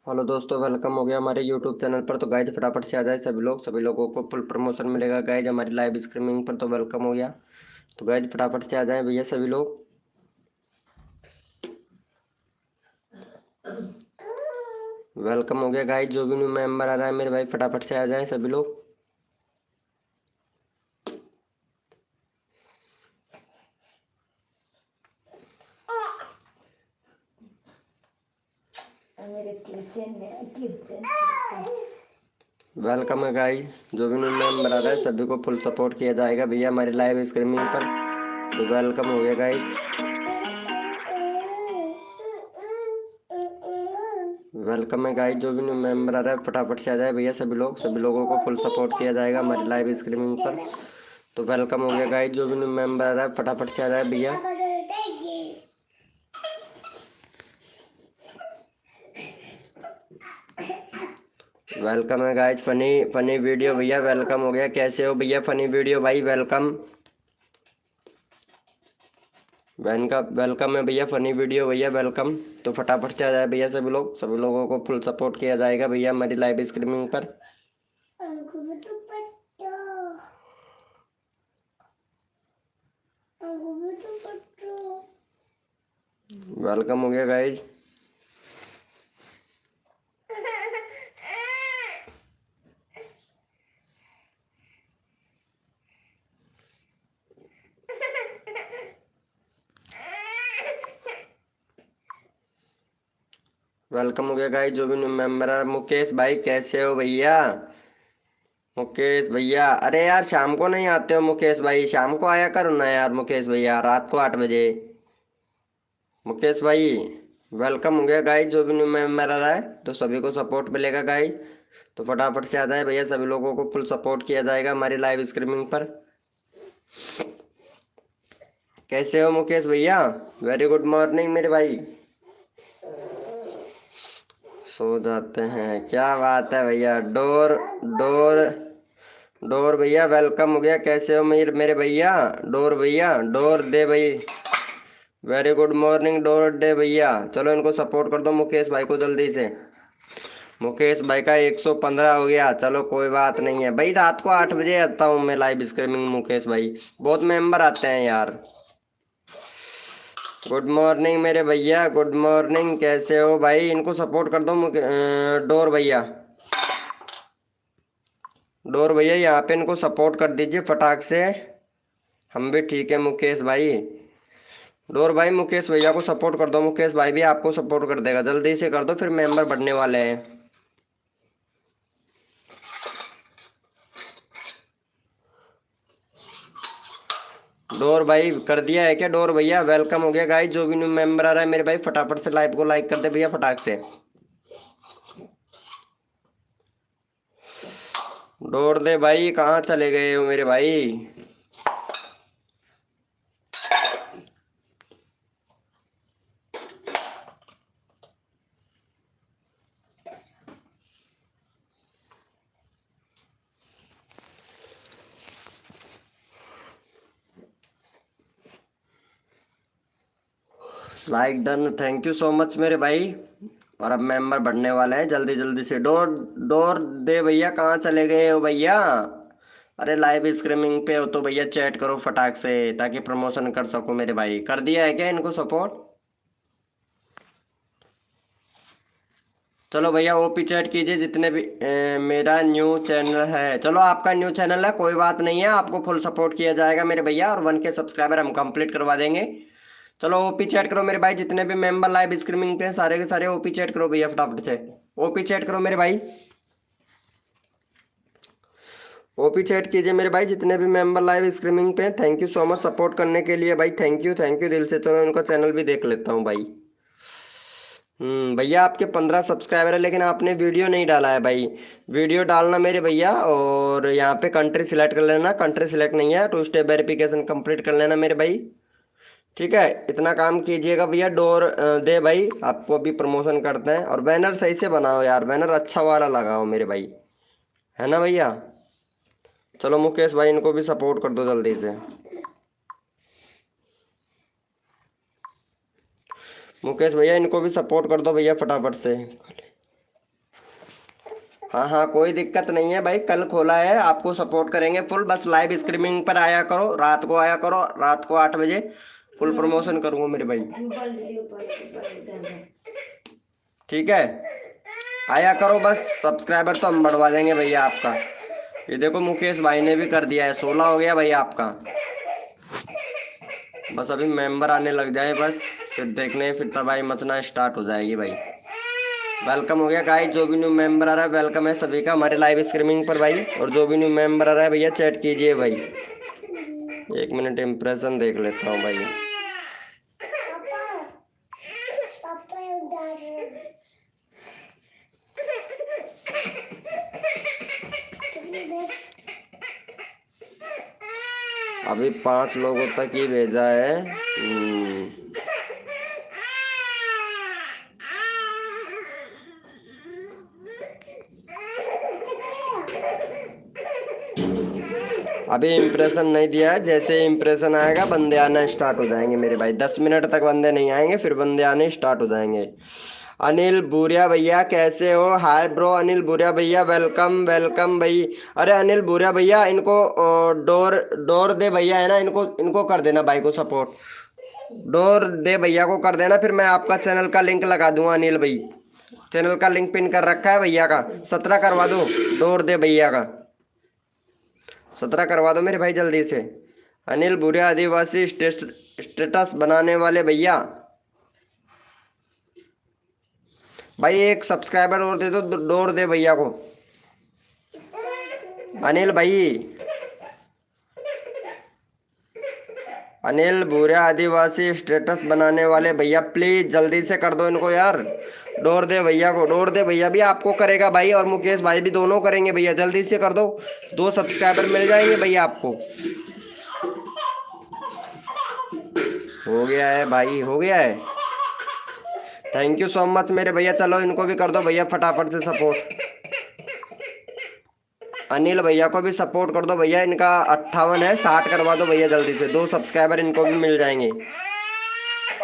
Hello दोस्तों, welcome हो गया हमारे यूट्यूब चैनल पर। तो गाइज फटाफट से आ जाए सभी लोगों को फुल प्रमोशन मिलेगा गाइज हमारी लाइव स्ट्रीमिंग पर। तो वेलकम हो गया। तो गाइज फटाफट से आ जाएं भैया सभी लोग। वेलकम हो गया गाइज, जो भी न्यू मेंबर आ रहा है मेरे भाई फटाफट से आ जाएं सभी लोग। वेलकम है गाइज, जो भी न्यू मेंबर आ रहा है सभी को फुल सपोर्ट किया जाएगा भैया हमारी लाइव स्ट्रीमिंग पर। तो वेलकम हो गया गाइज, वेलकम है गाइज, जो भी न्यू मेंबर आ रहा है फटाफट से आ जाए भैया सभी लोग। सभी लोगों को फुल सपोर्ट किया जाएगा हमारी लाइव स्ट्रीमिंग पर। तो वेलकम हो गया गाइज, जो भी न्यू मेंबर आ रहा है फटाफट से आ जाए भैया। वेलकम है गाइज, फनी फनी वीडियो भैया वेलकम हो गया। कैसे हो भैया फनी वीडियो भाई, वेलकम। बहन का वेलकम है भैया, फनी वीडियो भैया वेलकम। तो फटाफट से आ जाए भैया सभी लोग। सभी लोगों को फुल सपोर्ट किया जाएगा भैया हमारी लाइव स्ट्रीमिंग पर। वेलकम हो गया गाइज। वेलकम हो गया गाइज, जो भी न्यू मेंबर है। मुकेश भाई कैसे हो भैया? मुकेश भैया, अरे यार शाम को नहीं आते हो मुकेश भाई? शाम को आया करो ना यार मुकेश भैया, रात को 8 बजे। मुकेश भाई वेलकम हो गया गाइज, जो भी न्यू मेंबर आ रहा है तो सभी को सपोर्ट मिलेगा गाइज। तो फटाफट से आ जाए भैया, सभी लोगों को फुल सपोर्ट किया जाएगा हमारी लाइव स्ट्रीमिंग पर। कैसे हो मुकेश भैया? वेरी गुड मॉर्निंग मेरे भाई। सो जाते हैं, क्या बात है भैया। डोर डोर डोर भैया वेलकम हो गया। कैसे हो मेरे मेरे भैया? डोर भैया, डोर दे भाई। वेरी गुड मॉर्निंग डोर दे भैया। चलो इनको सपोर्ट कर दो मुकेश भाई को जल्दी से। मुकेश भाई का 115 हो गया। चलो कोई बात नहीं है भाई, रात को 8 बजे आता हूँ मैं लाइव स्ट्रीमिंग मुकेश भाई। बहुत मेंबर आते हैं यार। गुड मॉर्निंग मेरे भैया, गुड मॉर्निंग। कैसे हो भाई? इनको सपोर्ट कर दो डोर भैया। डोर भैया यहाँ पे इनको सपोर्ट कर दीजिए फटाक से। हम भी ठीक है मुकेश भाई। डोर भाई मुकेश भैया को सपोर्ट कर दो, मुकेश भाई भी आपको सपोर्ट कर देगा। जल्दी से कर दो, फिर मेंबर बढ़ने वाले हैं। डोर भाई कर दिया है क्या? डोर भैया वेलकम हो गया गाइस, जो भी न्यू मेंबर आ रहा है मेरे भाई फटाफट से लाइव को लाइक कर दे भैया फटाक से। डोर दे भाई, कहाँ चले गए हो मेरे भाई? Like done, thank you so much मेरे भाई। और अब मेंबर बढ़ने वाले हैं, जल्दी जल्दी से डोर डोर दे भैया। कहाँ चले गए हो भैया? अरे लाइव स्ट्रीमिंग पे हो तो भैया चैट करो फटाक से, ताकि प्रमोशन कर सको मेरे भाई। कर दिया है क्या इनको सपोर्ट? चलो भैया ओपी चैट कीजिए जितने भी मेरा न्यू चैनल है। चलो आपका न्यू चैनल है, कोई बात नहीं है, आपको फुल सपोर्ट किया जाएगा मेरे भैया। और 1K सब्सक्राइबर हम कंप्लीट करवा देंगे। चलो ओपी चैट करो मेरे भाई, जितने भी मेंबर लाइव स्ट्रीमिंग पे हैं सारे के सारे ओपी चैट करो भैया फटाफट से। ओपी चैट करो मेरे भाई, ओपी चैट कीजिए मेरे भाई जितने भी मेंबर लाइव स्ट्रीमिंग पे हैं। Thank you so much support करने के लिए भाई, थैंक यू दिल से। चलो इनका चैनल भी देख लेता हूँ भाई। भैया आपके 15 सब्सक्राइबर है, लेकिन आपने वीडियो नहीं डाला है भाई। वीडियो डालना मेरे भैया, और यहाँ पे कंट्री सिलेक्ट कर लेना। कंट्री सिलेक्ट नहीं है, 2 स्टेप वेरिफिकेशन कंप्लीट कर लेना मेरे भाई। ठीक है, इतना काम कीजिएगा भैया। डोर दे भाई, आपको अभी प्रमोशन करते हैं। और बैनर सही से बनाओ यार, बैनर अच्छा वाला लगाओ मेरे भाई, है ना भैया? चलो मुकेश भाई इनको भी सपोर्ट कर दो जल्दी से। मुकेश भैया इनको भी सपोर्ट कर दो भैया फटाफट से। हाँ हाँ कोई दिक्कत नहीं है भाई, कल खोला है, आपको सपोर्ट करेंगे फुल। बस लाइव स्ट्रीमिंग पर आया करो, रात को आया करो, रात को 8 बजे फुल प्रमोशन करूंगा मेरे भाई। ठीक है, आया करो बस, सब्सक्राइबर तो हम बढ़वा देंगे भैया आपका। ये देखो मुकेश भाई ने भी कर दिया है, 16 हो गया भैया आपका। बस अभी मेंबर आने लग जाए बस, फिर देखने फिर तबाही मचना स्टार्ट हो जाएगी भाई। वेलकम हो गया गाइस, जो भी न्यू मेंबर आ रहा है वेलकम है सभी का हमारे लाइव स्ट्रीमिंग पर भाई। और जो भी न्यू मेंबर आ रहा है भैया चैट कीजिए भाई। 1 मिनट इम्प्रेशन देख लेता हूँ भाई। अभी 5 लोगों तक ही भेजा है। अभी इम्प्रेशन नहीं दिया है, जैसे इम्प्रेशन आएगा बंदे आना स्टार्ट हो जाएंगे मेरे भाई। 10 मिनट तक बंदे नहीं आएंगे, फिर बंदे आने स्टार्ट हो जाएंगे। अनिल बुरिया भैया कैसे हो? हाय ब्रो अनिल बुरिया भैया, वेलकम वेलकम भाई। अरे अनिल बुरिया भैया, इनको डोर डोर दे भैया है ना, इनको कर देना भाई को सपोर्ट। डोर दे भैया को कर देना, फिर मैं आपका चैनल का लिंक लगा दूंगा। अनिल भाई चैनल का लिंक पिन कर रखा है भैया का, 17 करवा दो डोर दे भैया का, 17 करवा दो मेरे भाई जल्दी से। अनिल बुरिया आदिवासी स्टेटस बनाने वाले भैया, भाई एक सब्सक्राइबर और दे दो, डोर दे भैया को। अनिल भाई, अनिल बुरिया आदिवासी स्टेटस बनाने वाले भैया प्लीज जल्दी से कर दो इनको यार, डोर दे भैया को। डोर दे भैया भी आपको करेगा भाई, और मुकेश भाई भी, दोनों करेंगे भैया, जल्दी से कर दो। 2 सब्सक्राइबर मिल जाएंगे भैया आपको। हो गया है भाई, हो गया है। थैंक यू सो मच मेरे भैया। चलो इनको भी कर दो भैया फटाफट से सपोर्ट। अनिल भैया को भी सपोर्ट कर दो भैया, इनका 58 है, 60 करवा दो भैया जल्दी से। 2 सब्सक्राइबर इनको भी मिल जाएंगे,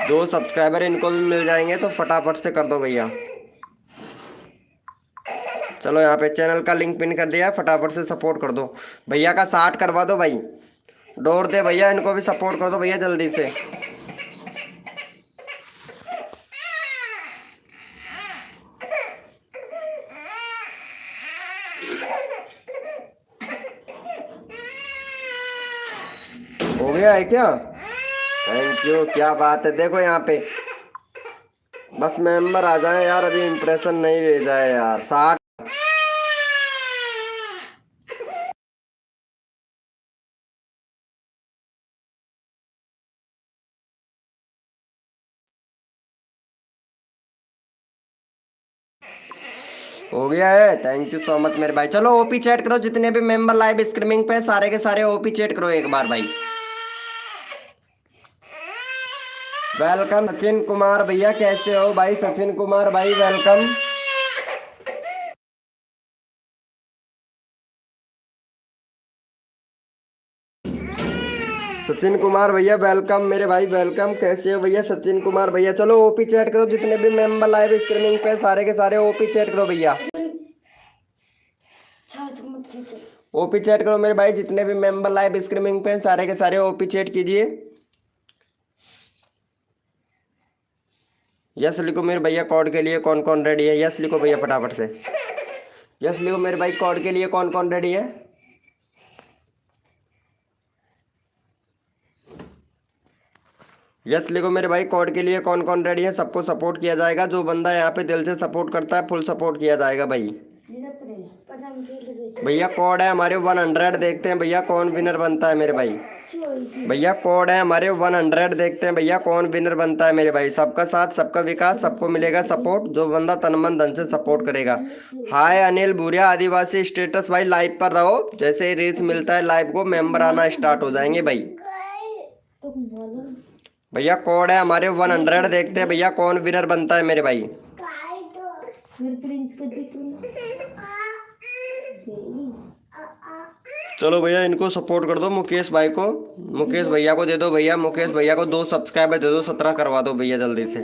2 सब्सक्राइबर इनको भी मिल जाएंगे, तो फटाफट से कर दो भैया। चलो यहाँ पे चैनल का लिंक पिन कर दिया है, फटाफट से सपोर्ट कर दो भैया का। 60 करवा दो भाई, डोर दे भैया, इनको भी सपोर्ट कर दो भैया जल्दी से। हो गया है क्या? थैंक यू, क्या बात है। देखो यहाँ पे बस मेंबर आ जाए यार, अभी इम्प्रेशन नहीं भेजा है यार। 60 हो गया है। थैंक यू सो मच मेरे भाई। चलो ओपी चैट करो, जितने भी मेंबर लाइव स्ट्रीमिंग पे सारे के सारे ओपी चैट करो एक बार भाई। वेलकम सचिन कुमार भैया, कैसे हो भाई? सचिन कुमार भाई वेलकम। सचिन कुमार भैया वेलकम मेरे भाई, वेलकम। कैसे हो भैया सचिन कुमार भैया? चलो ओपी चैट करो, जितने भी मेंबर लाइव स्ट्रीमिंग पे सारे के सारे ओपी चैट करो भैया। ओपी चैट करो मेरे भाई, जितने भी मेंबर लाइव स्ट्रीमिंग पे सारे के सारे ओपी चैट कीजिए। यस लिखो मेरे भैया, कोड के लिए कौन कौन रेडी है? यस लिखो भैया फटाफट से। यस लिखो मेरे भाई, कोड के लिए कौन कौन रेडी है? यस लिखो मेरे भाई, कोड के लिए कौन कौन रेडी है? सबको सपोर्ट किया जाएगा, जो बंदा यहाँ पे दिल से सपोर्ट करता है फुल सपोर्ट किया जाएगा भाई। भैया कोड है हमारे 100, देखते हैं भैया कौन विनर बनता है मेरे भाई। भैया कोड है हमारे 100, देखते हैं भैया कौन विनर बनता है मेरे भाई। सबका साथ सबका विकास, सबको मिलेगा सपोर्ट, जो बंदा तन मन धन से सपोर्ट करेगा। हाय अनिल बुरिया आदिवासी स्टेटस भाई, लाइव पर रहो, जैसे ही रीच मिलता है लाइव को मेंबर आना स्टार्ट हो जाएंगे भाई। भैया कोड है हमारे 100, देखते हैं भैया कौन विनर बनता है मेरे भाई। चलो भैया इनको सपोर्ट कर दो, मुकेश भाई को, मुकेश भैया को दे दो भैया, मुकेश भैया को 2 सब्सक्राइबर दे दो, 17 करवा दो भैया जल्दी से।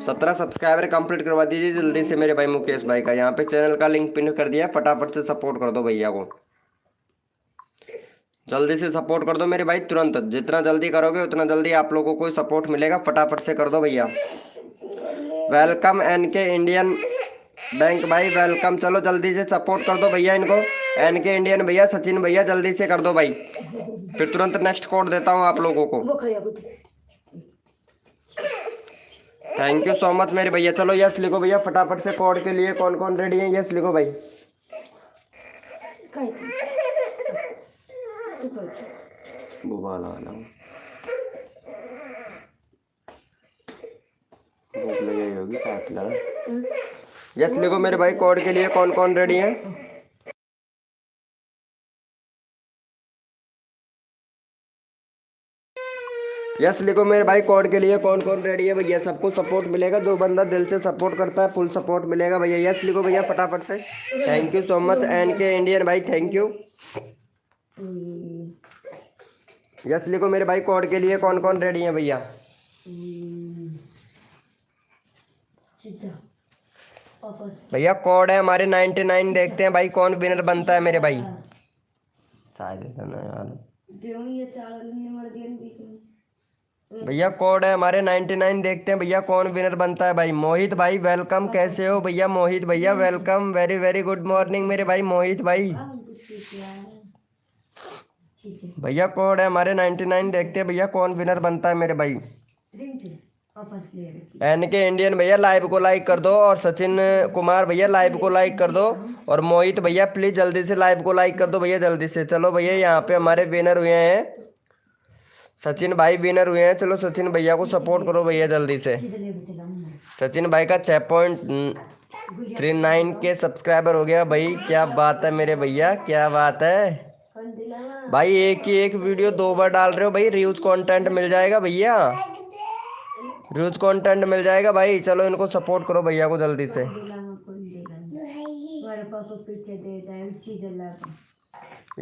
17 सब्सक्राइबर कंप्लीट करवा दीजिए जल्दी से मेरे भाई मुकेश भाई का। यहाँ पे चैनल का लिंक पिन कर दिया, फटाफट से सपोर्ट कर दो भैया को, जल्दी से सपोर्ट कर दो मेरे भाई तुरंत। जितना जल्दी करोगे उतना जल्दी आप लोगों को सपोर्ट मिलेगा, फटाफट से कर दो भैया। वेलकम एनके इंडियन बैंक भाई, वेलकम। चलो जल्दी से सपोर्ट कर दो भैया इनको, एनके इंडियन भैया, सचिन भैया, जल्दी से कर दो भाई, फिर तुरंत नेक्स्ट कोड देता हूँ आप लोगों को। थैंक यू सो मच मेरे भैया। चलो यस लिखो भैया फटाफट से, कोड के लिए कौन कौन रेडी है, यस लिखो भाई। भूख लगी होगी, यस लिखो मेरे भाई, कोड के लिए कौन कौन रेडी है। यस लिखो मेरे भाई, कोड के लिए कौन कौन रेडी है भैया। सबको सपोर्ट मिलेगा, जो बंदा दिल से सपोर्ट करता है फुल सपोर्ट मिलेगा भैया। यस लिखो भैया फटाफट से। Thank you so much NK Indian भाई, थैंक यू। यस लिखो मेरे भाई, कोड के लिए कौन कौन रेडी है भैया। भैया कोड है हमारे 99, देखते हैं भाई कौन विनर बनता है मेरे भाई। भैया कोड है हमारे 99, देखते हैं भैया कौन विनर बनता है भाई। मोहित भाई वेलकम, कैसे हो भैया मोहित भैया, welcome, very very good morning मेरे भाई मोहित भाई। भैया कोड है हमारे 99, देखते हैं भैया कौन विनर बनता है मेरे भाई। एनके इंडियन भैया लाइव को लाइक कर दो, और सचिन कुमार भैया लाइव को लाइक कर दो, और मोहित भैया प्लीज जल्दी से लाइव को लाइक कर दो भैया जल्दी से। चलो भैया यहाँ पे हमारे विनर हुए हैं, सचिन भाई विनर हुए हैं। चलो सचिन भैया को सपोर्ट करो भैया जल्दी से। सचिन भाई का 6.39 के सब्सक्राइबर हो गया भाई, क्या बात है मेरे भैया, क्या बात है भाई। एक ही एक वीडियो 2 बार डाल रहे हो भाई, रिव्यूज कंटेंट मिल जाएगा भैया, रिव्यूज कंटेंट मिल जाएगा भाई। चलो इनको सपोर्ट करो भैया को जल्दी से।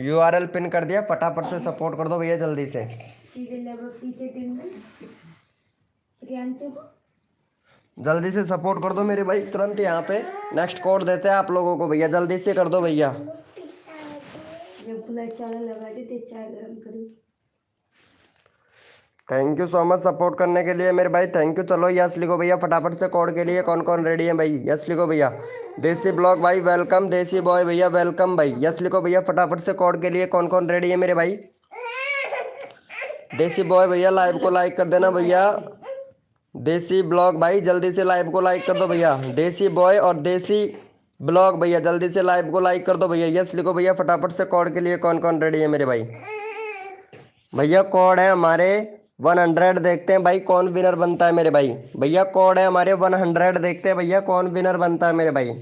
URL पिन कर दिया, फटाफट से सपोर्ट कर दो भैया जल्दी से। जल्दी से सपोर्ट कर दो मेरे भाई तुरंत। यहाँ पे नेक्स्ट कोड देते हैं आप लोगों को भैया, जल्दी से कर दो भैया। Thank you so much support करने के लिए मेरे भाई, थैंक यू। चलो यस लिखो भैया फटाफट से, कोड के लिए कौन कौन रेडी है भाई। यस लिखो भैया। देसी ब्लॉग भाई वेलकम, देसी बॉय भैया वेलकम भाई। यस लिखो भैया फटाफट से, कोड के लिए कौन कौन रेडी है मेरे भाई। देसी बॉय भैया लाइव को लाइक कर देना भैया। देसी ब्लॉग भाई जल्दी से लाइव को लाइक कर दो भैया। देसी बॉय और देसी ब्लॉग भैया जल्दी से लाइव को लाइक कर दो भैया। यस लिखो भैया फटाफट से, कोड के लिए कौन कौन रेडी है मेरे भाई। भैया कोड है हमारे 100, देखते हैं भाई कौन विनर बनता है मेरे भाई। भैया कोड है हमारे 100, देखते हैं भैया कौन विनर बनता है मेरे भाई।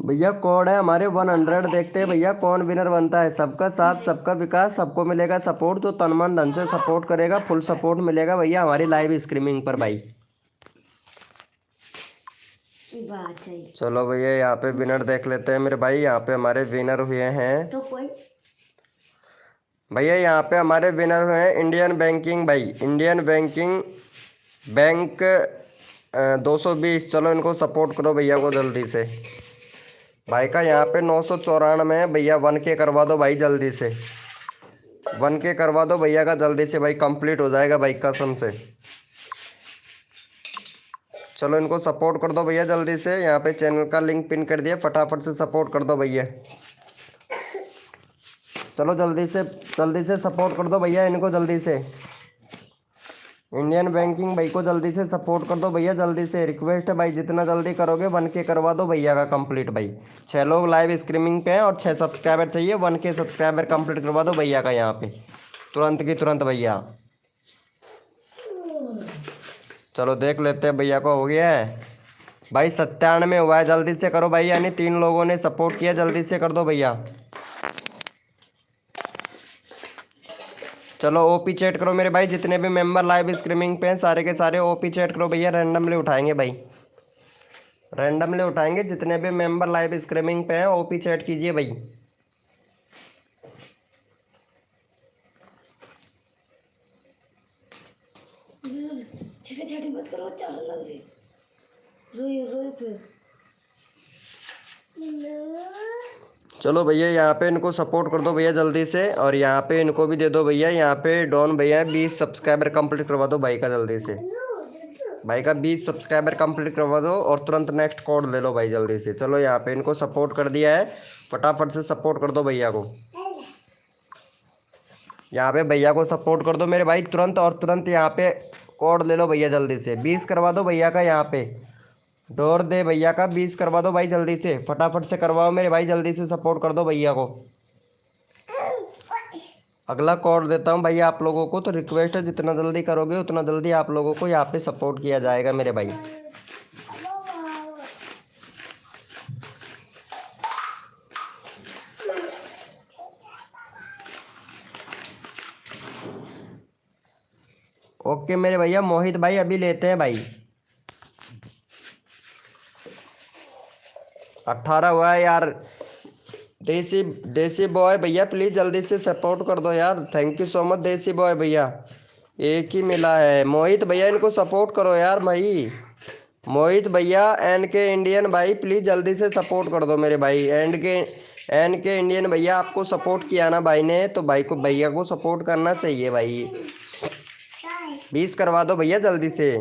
भैया कोड है हमारे 100, देखते हैं भैया कौन विनर बनता है। सबका साथ सबका विकास, सबको मिलेगा सपोर्ट, जो तन मन धन से सपोर्ट करेगा फुल सपोर्ट मिलेगा भैया हमारी लाइव स्ट्रीमिंग पर भाई। चलो भैया यहाँ पे विनर देख लेते हैं मेरे भाई। यहाँ पे हमारे विनर हुए हैं तो कोई भैया, यहाँ पे हमारे विनर हुए हैं इंडियन बैंकिंग भाई, इंडियन बैंकिंग बैंक 220। चलो इनको सपोर्ट करो भैया को जल्दी से। भाई का यहाँ पे 994 है भैया, 1K करवा दो भाई जल्दी से, 1K करवा दो भैया का जल्दी से भाई, कंप्लीट हो जाएगा भाई कसम से। चलो इनको सपोर्ट कर दो भैया जल्दी से। यहाँ पे चैनल का लिंक पिन कर दिया, फटाफट से सपोर्ट कर दो भैया। चलो जल्दी से सपोर्ट कर दो भैया इनको जल्दी से। इंडियन बैंकिंग भाई को जल्दी से सपोर्ट कर दो भैया जल्दी से। रिक्वेस्ट है भाई जितना जल्दी करोगे 1K करवा दो भैया का कंप्लीट भाई। 6 लोग लाइव स्ट्रीमिंग पे हैं और 6 सब्सक्राइबर चाहिए, 1K सब्सक्राइबर कंप्लीट करवा दो भैया का यहाँ पे तुरंत की तुरंत भैया। चलो देख लेते हैं भैया को हो गया है भाई, 97 हुआ है, जल्दी से करो भाई। यानी 3 लोगों ने सपोर्ट किया, जल्दी से कर दो भैया। चलो ओपी चैट करो मेरे भाई, जितने भी मेंबर लाइव स्ट्रीमिंग पे हैं सारे के सारे ओपी चैट करो भैया। रैंडमली उठाएंगे भाई, रैंडमली उठाएंगे, जितने भी मेंबर लाइव स्ट्रीमिंग पे हैं ओपी चैट कीजिए भाई। से चैटिंग मत करो, चल लग जाए, रोए रोए फिर। चलो भैया यहाँ पे इनको सपोर्ट कर दो भैया जल्दी से, और यहाँ पे इनको भी दे दो भैया। यहाँ पे डॉन भैया 20 सब्सक्राइबर कंप्लीट करवा दो भाई का जल्दी से। भाई का 20 सब्सक्राइबर कंप्लीट करवा दो और तुरंत नेक्स्ट कोड ले लो भाई जल्दी से। चलो यहाँ पे इनको सपोर्ट कर दिया है, फटाफट से सपोर्ट कर दो भैया को। यहाँ पे भैया को सपोर्ट कर दो मेरे भाई तुरंत, और तुरंत यहाँ पे कोड ले लो भैया जल्दी से। 20 करवा दो भैया का, यहाँ पे डोर दे भैया का 20 करवा दो भाई जल्दी से, फटाफट से करवाओ मेरे भाई, जल्दी से सपोर्ट कर दो भैया को। अगला कोड देता हूँ भैया आप लोगों को, तो रिक्वेस्ट है जितना जल्दी करोगे उतना जल्दी आप लोगों को यहाँ पे सपोर्ट किया जाएगा मेरे भाई। ओके मेरे भैया, मोहित भाई अभी लेते हैं भाई। 18 हुआ है यार। देसी देसी बॉय भैया प्लीज़ जल्दी से सपोर्ट कर दो यार। थैंक यू सो मच देसी बॉय भैया, एक ही मिला है। मोहित भैया इनको सपोर्ट करो यार भाई। मोहित भैया एन के इंडियन भाई प्लीज़ जल्दी से सपोर्ट कर दो मेरे भाई। एन के इंडियन भैया आपको सपोर्ट किया ना भाई ने, तो भाई को भैया को सपोर्ट करना चाहिए भाई। 20 करवा दो भैया जल्दी से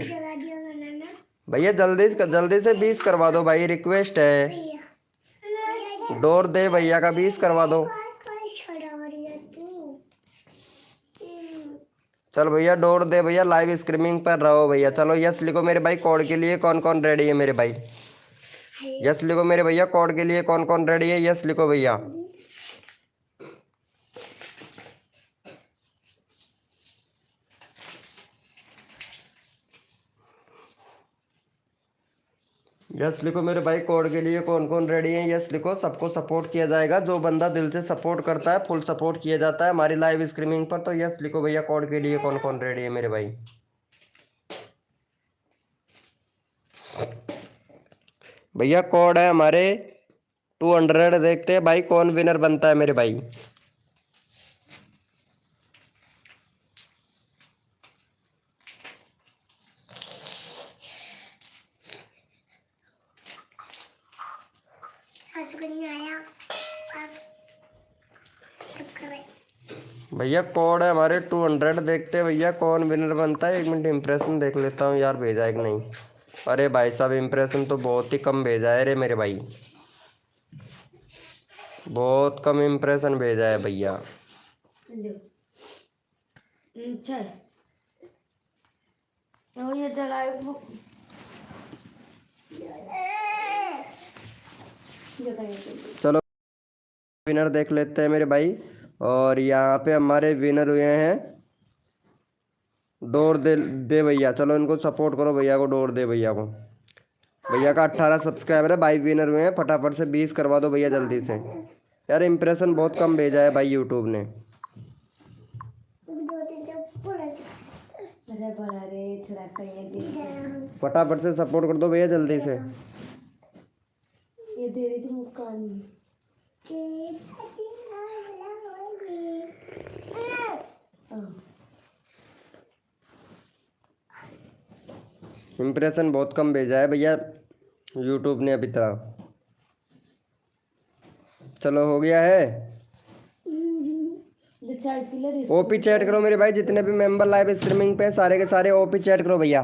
भैया, जल्दी से 20 करवा दो भाई, रिक्वेस्ट है। डोर दे भैया का 20 करवा दो। चल भैया डोर दे भैया, लाइव स्ट्रीमिंग पर रहो भैया। चलो यस लिखो मेरे भाई, कोड के लिए कौन कौन रेडी है मेरे भाई। यस लिखो मेरे भैया, कोड के लिए कौन कौन रेडी है, यस लिखो भैया। यस लिखो मेरे भाई, कोड के लिए कौन कौन रेडी है, यस लिखो। सबको सपोर्ट किया जाएगा, जो बंदा दिल से सपोर्ट करता है फुल सपोर्ट किया जाता है हमारी लाइव स्ट्रीमिंग पर। तो यस लिखो भैया, कोड के लिए कौन कौन रेडी है मेरे भाई। भैया कोड है हमारे 200, देखते हैं भाई कौन विनर बनता है मेरे भाई। भैया कोड है हमारे 200, देखते हैं भैया कौन विनर बनता है। 1 मिनट इम्प्रेशन देख लेता हूँ यार, भेजा है कि नहीं। अरे भाई साहब इम्प्रेशन तो बहुत ही कम भेजा है रे मेरे भाई, बहुत कम इम्प्रेशन भेजा है भैया। चलो विनर देख लेते हैं मेरे भाई। और यहाँ पे हमारे विनर हुए हैं डोर दे भैया। चलो इनको सपोर्ट करो भैया को, डोर दे भैया को। भैया का 18 सब्सक्राइबर है भाई, विनर हुए हैं। फटाफट से 20 करवा दो भैया जल्दी से। यार इम्प्रेशन बहुत कम भेजा है भाई यूट्यूब ने। फटाफट से सपोर्ट कर दो भैया जल्दी से। ये दे रही थी मुस्कान। इम्प्रेशन बहुत कम भेजा है भैया यूट्यूब ने अभी तक। चलो हो गया है। ओपी चैट करो मेरे भाई, जितने भी मेंबर लाइव स्ट्रीमिंग पे सारे के सारे ओपी चैट करो भैया।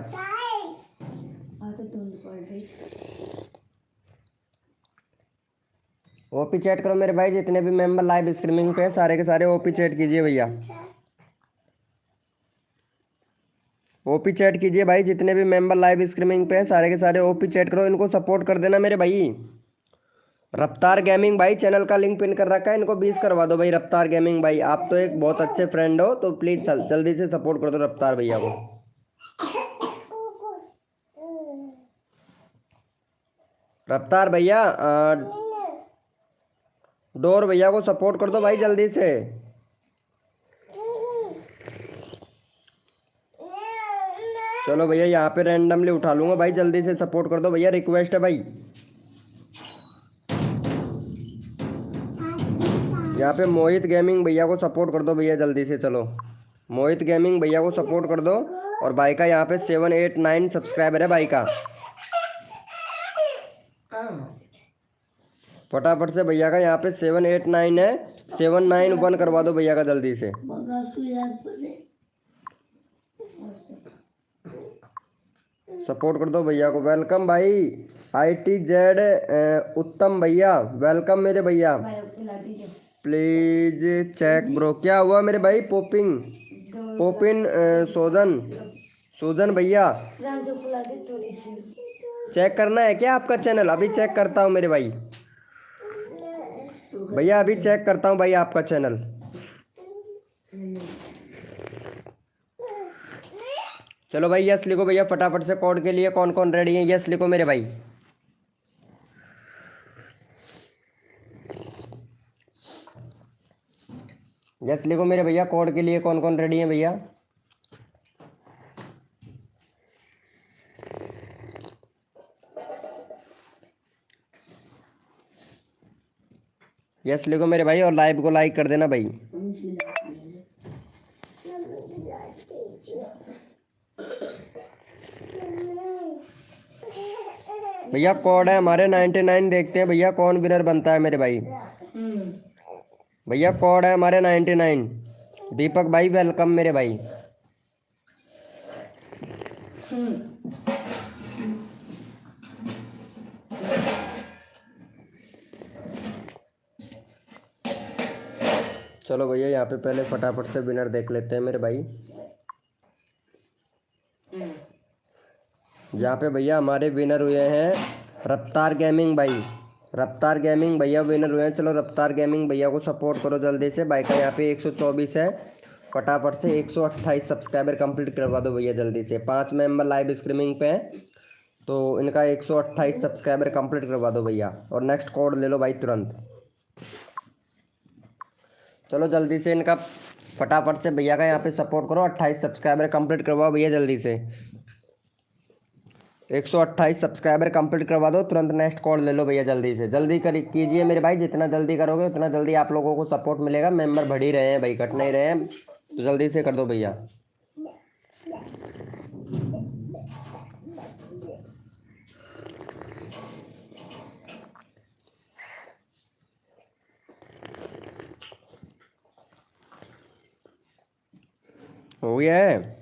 ओपी चैट करो मेरे भाई, जितने भी मेंबर लाइव स्ट्रीमिंग पे सारे के सारे ओपी चैट कीजिए भैया। ओपी चैट कीजिए भाई, जितने भी मेंबर लाइव स्ट्रीमिंग पे सारे के सारे ओपी चैट करो। इनको सपोर्ट कर देना मेरे भाई। रफ्तार गेमिंग भाई चैनल का लिंक पिन कर रखा है, इनको 20 करवा दो भाई। रफ्तार गेमिंग भाई आप तो एक बहुत अच्छे फ्रेंड हो, तो प्लीज जल्दी से सपोर्ट कर दो रफ्तार भैया को। रफ्तार भैया डोर भैया को सपोर्ट कर दो भाई जल्दी से। चलो भैया यहाँ पे रैंडमली उठा लूंगा भाई, जल्दी से सपोर्ट कर दो भैया, रिक्वेस्ट है भाई। यहाँ पे मोहित गेमिंग भैया को सपोर्ट कर दो भैया जल्दी से। चलो मोहित गेमिंग भैया को सपोर्ट कर दो, और भाई का यहाँ पे 789 सब्सक्राइबर है भाई का। फटाफट से भैया का यहाँ पे 789 है, 791 करवा दो भैया का जल्दी से। सपोर्ट कर दो भैया को। वेलकम भाई ITZ उत्तम भैया, वेलकम मेरे भैया। प्लीज चेक ब्रो, क्या हुआ मेरे भाई? पोपिन सोजन भैया, चेक करना है क्या आपका चैनल? अभी चेक करता हूँ मेरे भाई, भैया अभी चेक करता हूँ भाई आपका चैनल। चलो भाई यस लिखो भैया फटाफट से। कोड के लिए कौन कौन रेडी है? यस लिखो मेरे भाई। यस लिखो मेरे भैया, कोड के लिए कौन कौन रेडी है भैया? यस लिखो मेरे भाई और लाइव को लाइक कर देना भाई। भैया कोड है हमारे 99। देखते हैं भैया कौन विनर बनता है मेरे भाई। भैया कोड है हमारे 99। दीपक भाई वेलकम मेरे भाई। चलो भैया यहाँ पे पहले फटाफट से विनर देख लेते हैं मेरे भाई। यहाँ पे भैया हमारे विनर हुए हैं रफ्तार गेमिंग भाई। रफ्तार गेमिंग भैया विनर हुए हैं। चलो रफ्तार गेमिंग भैया को सपोर्ट करो जल्दी से। भाई का यहाँ पे 124 है, फटाफट से 128 सब्सक्राइबर कंप्लीट करवा दो भैया जल्दी से। 5 मेंबर लाइव स्ट्रीमिंग पे हैं तो इनका 128 सब्सक्राइबर कंप्लीट करवा दो भैया। और नेक्स्ट कोड ले लो भाई तुरंत। चलो जल्दी से इनका फटाफट से भैया का यहाँ पे सपोर्ट करो। 28 सब्सक्राइबर कंप्लीट करवाओ भैया जल्दी से। 128 सब्सक्राइबर कंप्लीट करवा दो तुरंत। नेक्स्ट कॉल ले लो भैया जल्दी से। जल्दी कीजिए मेरे भाई, जितना जल्दी करोगे उतना जल्दी आप लोगों को सपोर्ट मिलेगा। मेंबर बढ़ ही रहे हैं भाई, कट नहीं रहे हैं, तो जल्दी से कर दो भैया। हो गया है।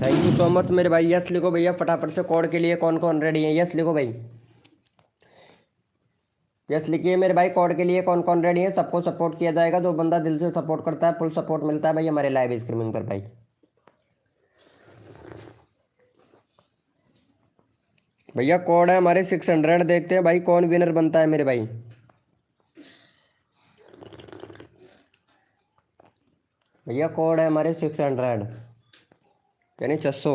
थैंक यू सो मच मेरे भाई। यस लिखो भैया फटाफट से। कोड के लिए कौन कौन रेडी है? यस लिखो भाई। यस लिखिए मेरे भाई। कोड के लिए कौन कौन रेडी है? सबको सपोर्ट किया जाएगा। जो बंदा दिल से सपोर्ट करता है फुल सपोर्ट मिलता है भाई हमारे लाइव स्ट्रीमिंग पर भाई। भैया कोड है हमारे 600। देखते हैं भाई कौन विनर बनता है मेरे भाई। भैया कोड है हमारे 600 यानी 600।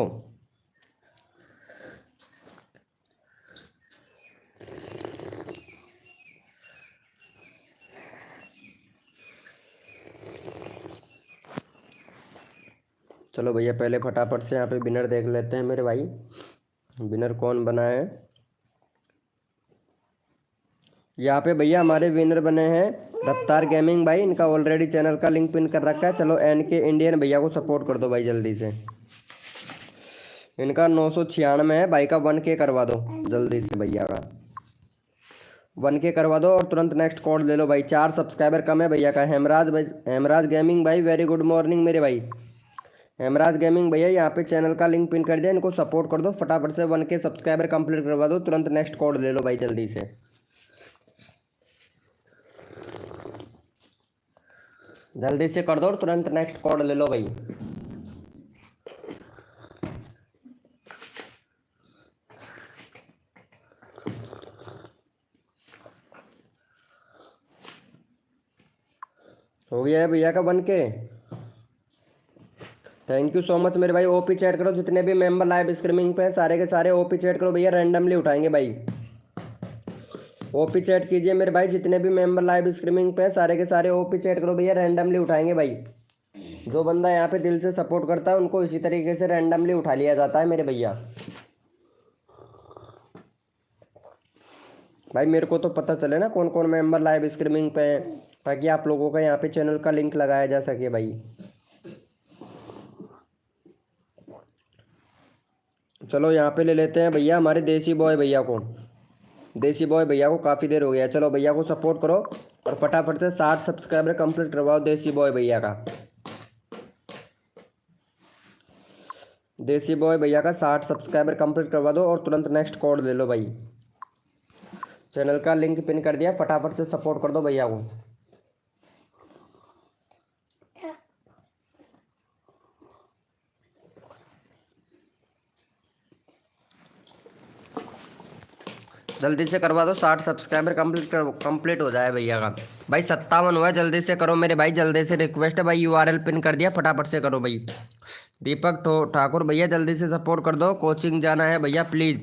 चलो भैया पहले फटाफट से यहाँ पे विनर देख लेते हैं मेरे भाई। विनर कौन बना है यहाँ पे? भैया हमारे विनर बने हैं रफ्तार गेमिंग भाई। इनका ऑलरेडी चैनल का लिंक पिन कर रखा है। चलो NK इंडियन भैया को सपोर्ट कर दो भाई जल्दी से। इनका 996 है भाई का। 1K करवा दो जल्दी से भैया का। 1K करवा दो और तुरंत नेक्स्ट कोड ले लो भाई। 4 सब्सक्राइबर कम है भैया का। हेमराज गेमिंग भाई वेरी गुड मॉर्निंग मेरे भाई। हेमराज गेमिंग भैया यहाँ पे चैनल का लिंक पिन कर दिया, इनको सपोर्ट कर दो फटाफट से। 1K सब्सक्राइबर कंप्लीट करवा दो तुरंत। नेक्स्ट कोड ले लो भाई जल्दी से। जल्दी से कर दो और तुरंत नेक्स्ट कोड ले लो भाई। हो गया है भैया का 1K। Thank you so much मेरे भाई। OP चैट करो जितने भी मेंबर लाइव स्ट्रीमिंग पे हैं सारे के सारे OP चैट करो भैया। रैंडमली उठाएंगे भाई। OP चैट कीजिए मेरे भाई। जितने भी मेंबर लाइव स्ट्रीमिंग पे हैं सारे के सारे OP चैट करो भैया। रैंडमली उठाएंगे भाई। जो बंदा यहाँ पे दिल से सपोर्ट करता है उनको इसी तरीके से रैंडमली उठा लिया जाता है मेरे भैया। भाई मेरे को तो पता चले ना कौन कौन मेंबर लाइव स्ट्रीमिंग पे हैं, ताकि आप लोगों का यहाँ पे चैनल का लिंक लगाया जा सके भाई। चलो यहाँ पे ले लेते हैं भैया हमारे देसी बॉय भैया को। देसी बॉय भैया को काफ़ी देर हो गया। चलो भैया को सपोर्ट करो और फटाफट से 60 सब्सक्राइबर कंप्लीट करवाओ देसी बॉय भैया का। देसी बॉय भैया का 60 सब्सक्राइबर कंप्लीट करवा दो और तुरंत नेक्स्ट कोड ले लो भाई। चैनल का लिंक पिन कर दिया, फटाफट से सपोर्ट कर दो भैया को। जल्दी से करवा दो, 60 सब्सक्राइबर कंप्लीट हो जाए भैया का। भाई 57 हुआ है, जल्दी से करो मेरे भाई, जल्दी से रिक्वेस्ट है भाई। यूआरएल पिन कर दिया, फटाफट से करो भाई। दीपक ठाकुर भैया जल्दी से सपोर्ट कर दो, कोचिंग जाना है भैया प्लीज़।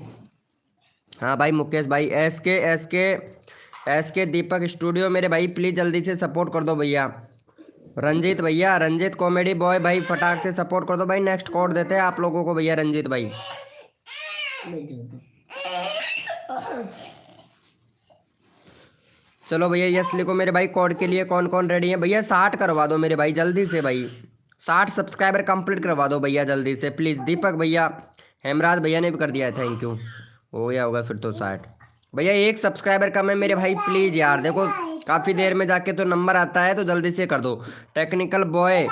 हाँ भाई मुकेश भाई, एस के दीपक स्टूडियो मेरे भाई प्लीज़ जल्दी से सपोर्ट कर दो भैया। रंजीत भैया, रंजीत कॉमेडी बॉय भाई फटाक से सपोर्ट कर दो भाई। नेक्स्ट कोड देते हैं आप लोगों को भैया रंजीत भाई। चलो भैया यस लिखो मेरे भाई। कोड के लिए कौन कौन रेडी है भैया? 60 करवा दो मेरे भाई जल्दी से भाई। 60 सब्सक्राइबर कंप्लीट करवा दो भैया जल्दी से प्लीज़। दीपक भैया, हेमराज भैया ने भी कर दिया है, थैंक यू। हो गया होगा फिर तो 60। भैया एक सब्सक्राइबर कम है मेरे भाई प्लीज़ यार। देखो काफ़ी देर में जाके तो नंबर आता है, तो जल्दी से कर दो। टेक्निकल बॉय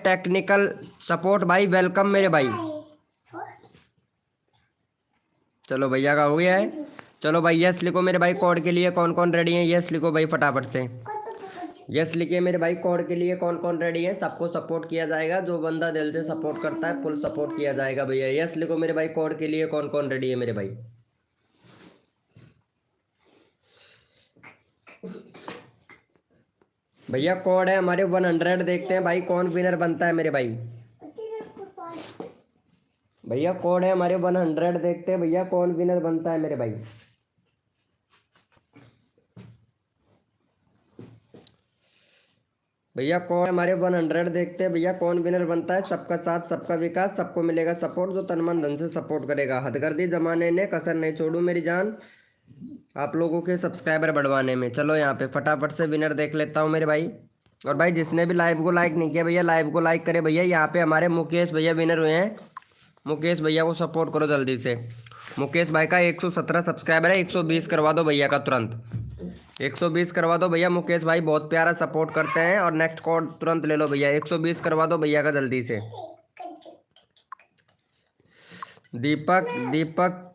टेक्निकल सपोर्ट भाई वेलकम मेरे भाई। चलो भैया का हो गया है। चलो भाई यस लिखो मेरे भाई। कोड के लिए कौन कौन रेडी है? यस लिखो भाई फटाफट से। यस लिखिए मेरे भाई। कोड के लिए कौन कौन रेडी है? सबको सपोर्ट किया जाएगा, जो बंदा दिल से सपोर्ट करता है फुल सपोर्ट किया जाएगा भैया। यस लिखो मेरे भाई। कोड के लिए कौन कौन रेडी है मेरे भाई? भैया कोड है हमारे 100। देखते हैं भाई कौन विनर बनता है मेरे भाई। भैया कोड है हमारे 100। देखते हैं भैया कौन विनर बनता है मेरे भाई। भैया कोड हमारे 100। देखते हैं भैया कौन विनर बनता है। सबका साथ सबका विकास, सबको मिलेगा सपोर्ट, जो तन मन धन से सपोर्ट करेगा। हदगर्दी जमाने ने कसर नहीं छोड़ू मेरी जान, आप लोगों के सब्सक्राइबर बढ़वाने में। चलो यहाँ पे फटाफट से विनर देख लेता हूँ मेरे भाई। और भाई जिसने भी लाइव को लाइक नहीं किया भैया, लाइव को लाइक करे भैया। यहाँ पे हमारे मुकेश भैया विनर हुए हैं। मुकेश भैया को सपोर्ट करो जल्दी से। मुकेश भाई का 117 सब्सक्राइबर है। 120 करवा दो भैया का तुरंत। 120 करवा दो भैया। मुकेश भाई बहुत प्यारा सपोर्ट करते हैं। और नेक्स्ट कोड तुरंत ले लो भैया। 120 करवा दो भैया का जल्दी से। दीपक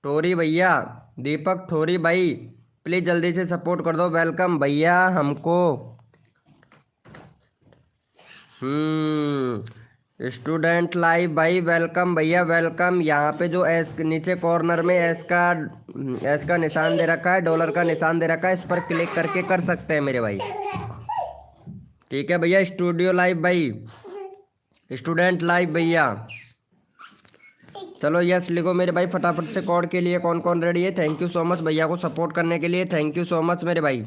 ठोरी भैया, दीपक ठोरी भाई प्लीज़ जल्दी से सपोर्ट कर दो। वेलकम भैया हमको। स्टूडेंट लाइव भाई वेलकम भैया वेलकम। यहाँ पे जो एस नीचे कॉर्नर में एस का निशान दे रखा है, डॉलर का निशान दे रखा है, इस पर क्लिक करके कर सकते हैं मेरे भाई। ठीक है भैया। स्टूडियो लाइव भाई, स्टूडेंट लाइव भैया। चलो यस लिखो मेरे भाई फटाफट से। कोड के लिए कौन कौन रेडी है? थैंक यू सो मच भैया को सपोर्ट करने के लिए, थैंक यू सो मच मेरे भाई।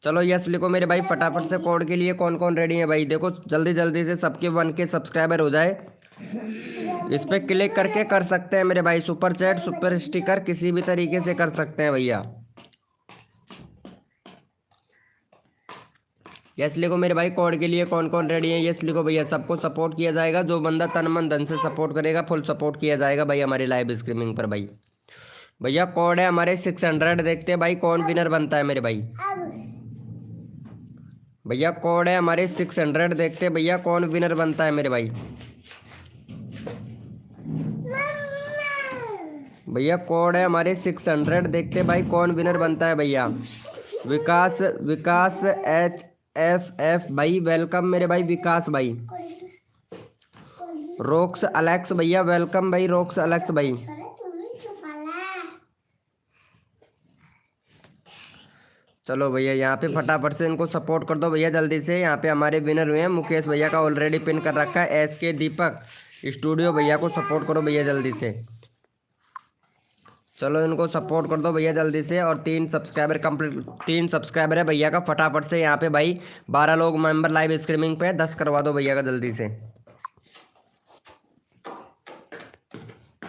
चलो यस लिखो मेरे भाई फटाफट से। कोड के लिए कौन कौन रेडी है भाई? देखो जल्दी जल्दी से सबके 1K सब्सक्राइबर हो जाए। इस पर क्लिक करके कर सकते हैं मेरे भाई। सुपर चैट, सुपर स्टिकर किसी भी तरीके से कर सकते हैं भैया। यस लिखो मेरे भाई। कोड के लिए कौन कौन रेडी है? यस लिखो भैया। सबको सपोर्ट किया जाएगा, जो बंदा तन मन धन से सपोर्ट करेगा फुल सपोर्ट किया जाएगा भाई हमारी लाइव स्ट्रीमिंग पर भाई। भैया कोड है हमारे 600। देखते हैं भाई कौन विनर बनता है मेरे भाई। भैया कोड है हमारे 600। देखते हैं भैया कौन विनर बनता है मेरे भाई। भैया कोड है हमारे 600। देखते हैं भाई कौन विनर बनता है भैया। विकास HFF भाई वेलकम मेरे भाई विकास भाई। रोक्स अलेक्स भैया वेलकम भाई। रोक्स अलेक्स भाई। चलो भैया यहाँ पे फटाफट से इनको सपोर्ट कर दो भैया जल्दी से। यहाँ पे हमारे विनर हुए हैं। मुकेश भैया का ऑलरेडी पिन कर रखा है। SK दीपक स्टूडियो भैया को सपोर्ट करो भैया जल्दी से। चलो इनको सपोर्ट कर दो भैया जल्दी से। और 3 सब्सक्राइबर कंप्लीट, 3 सब्सक्राइबर है भैया का। फटाफट से यहाँ पे भाई 12 लोग मेंबर लाइव स्ट्रीमिंग पे 10 करवा दो भैया का जल्दी से।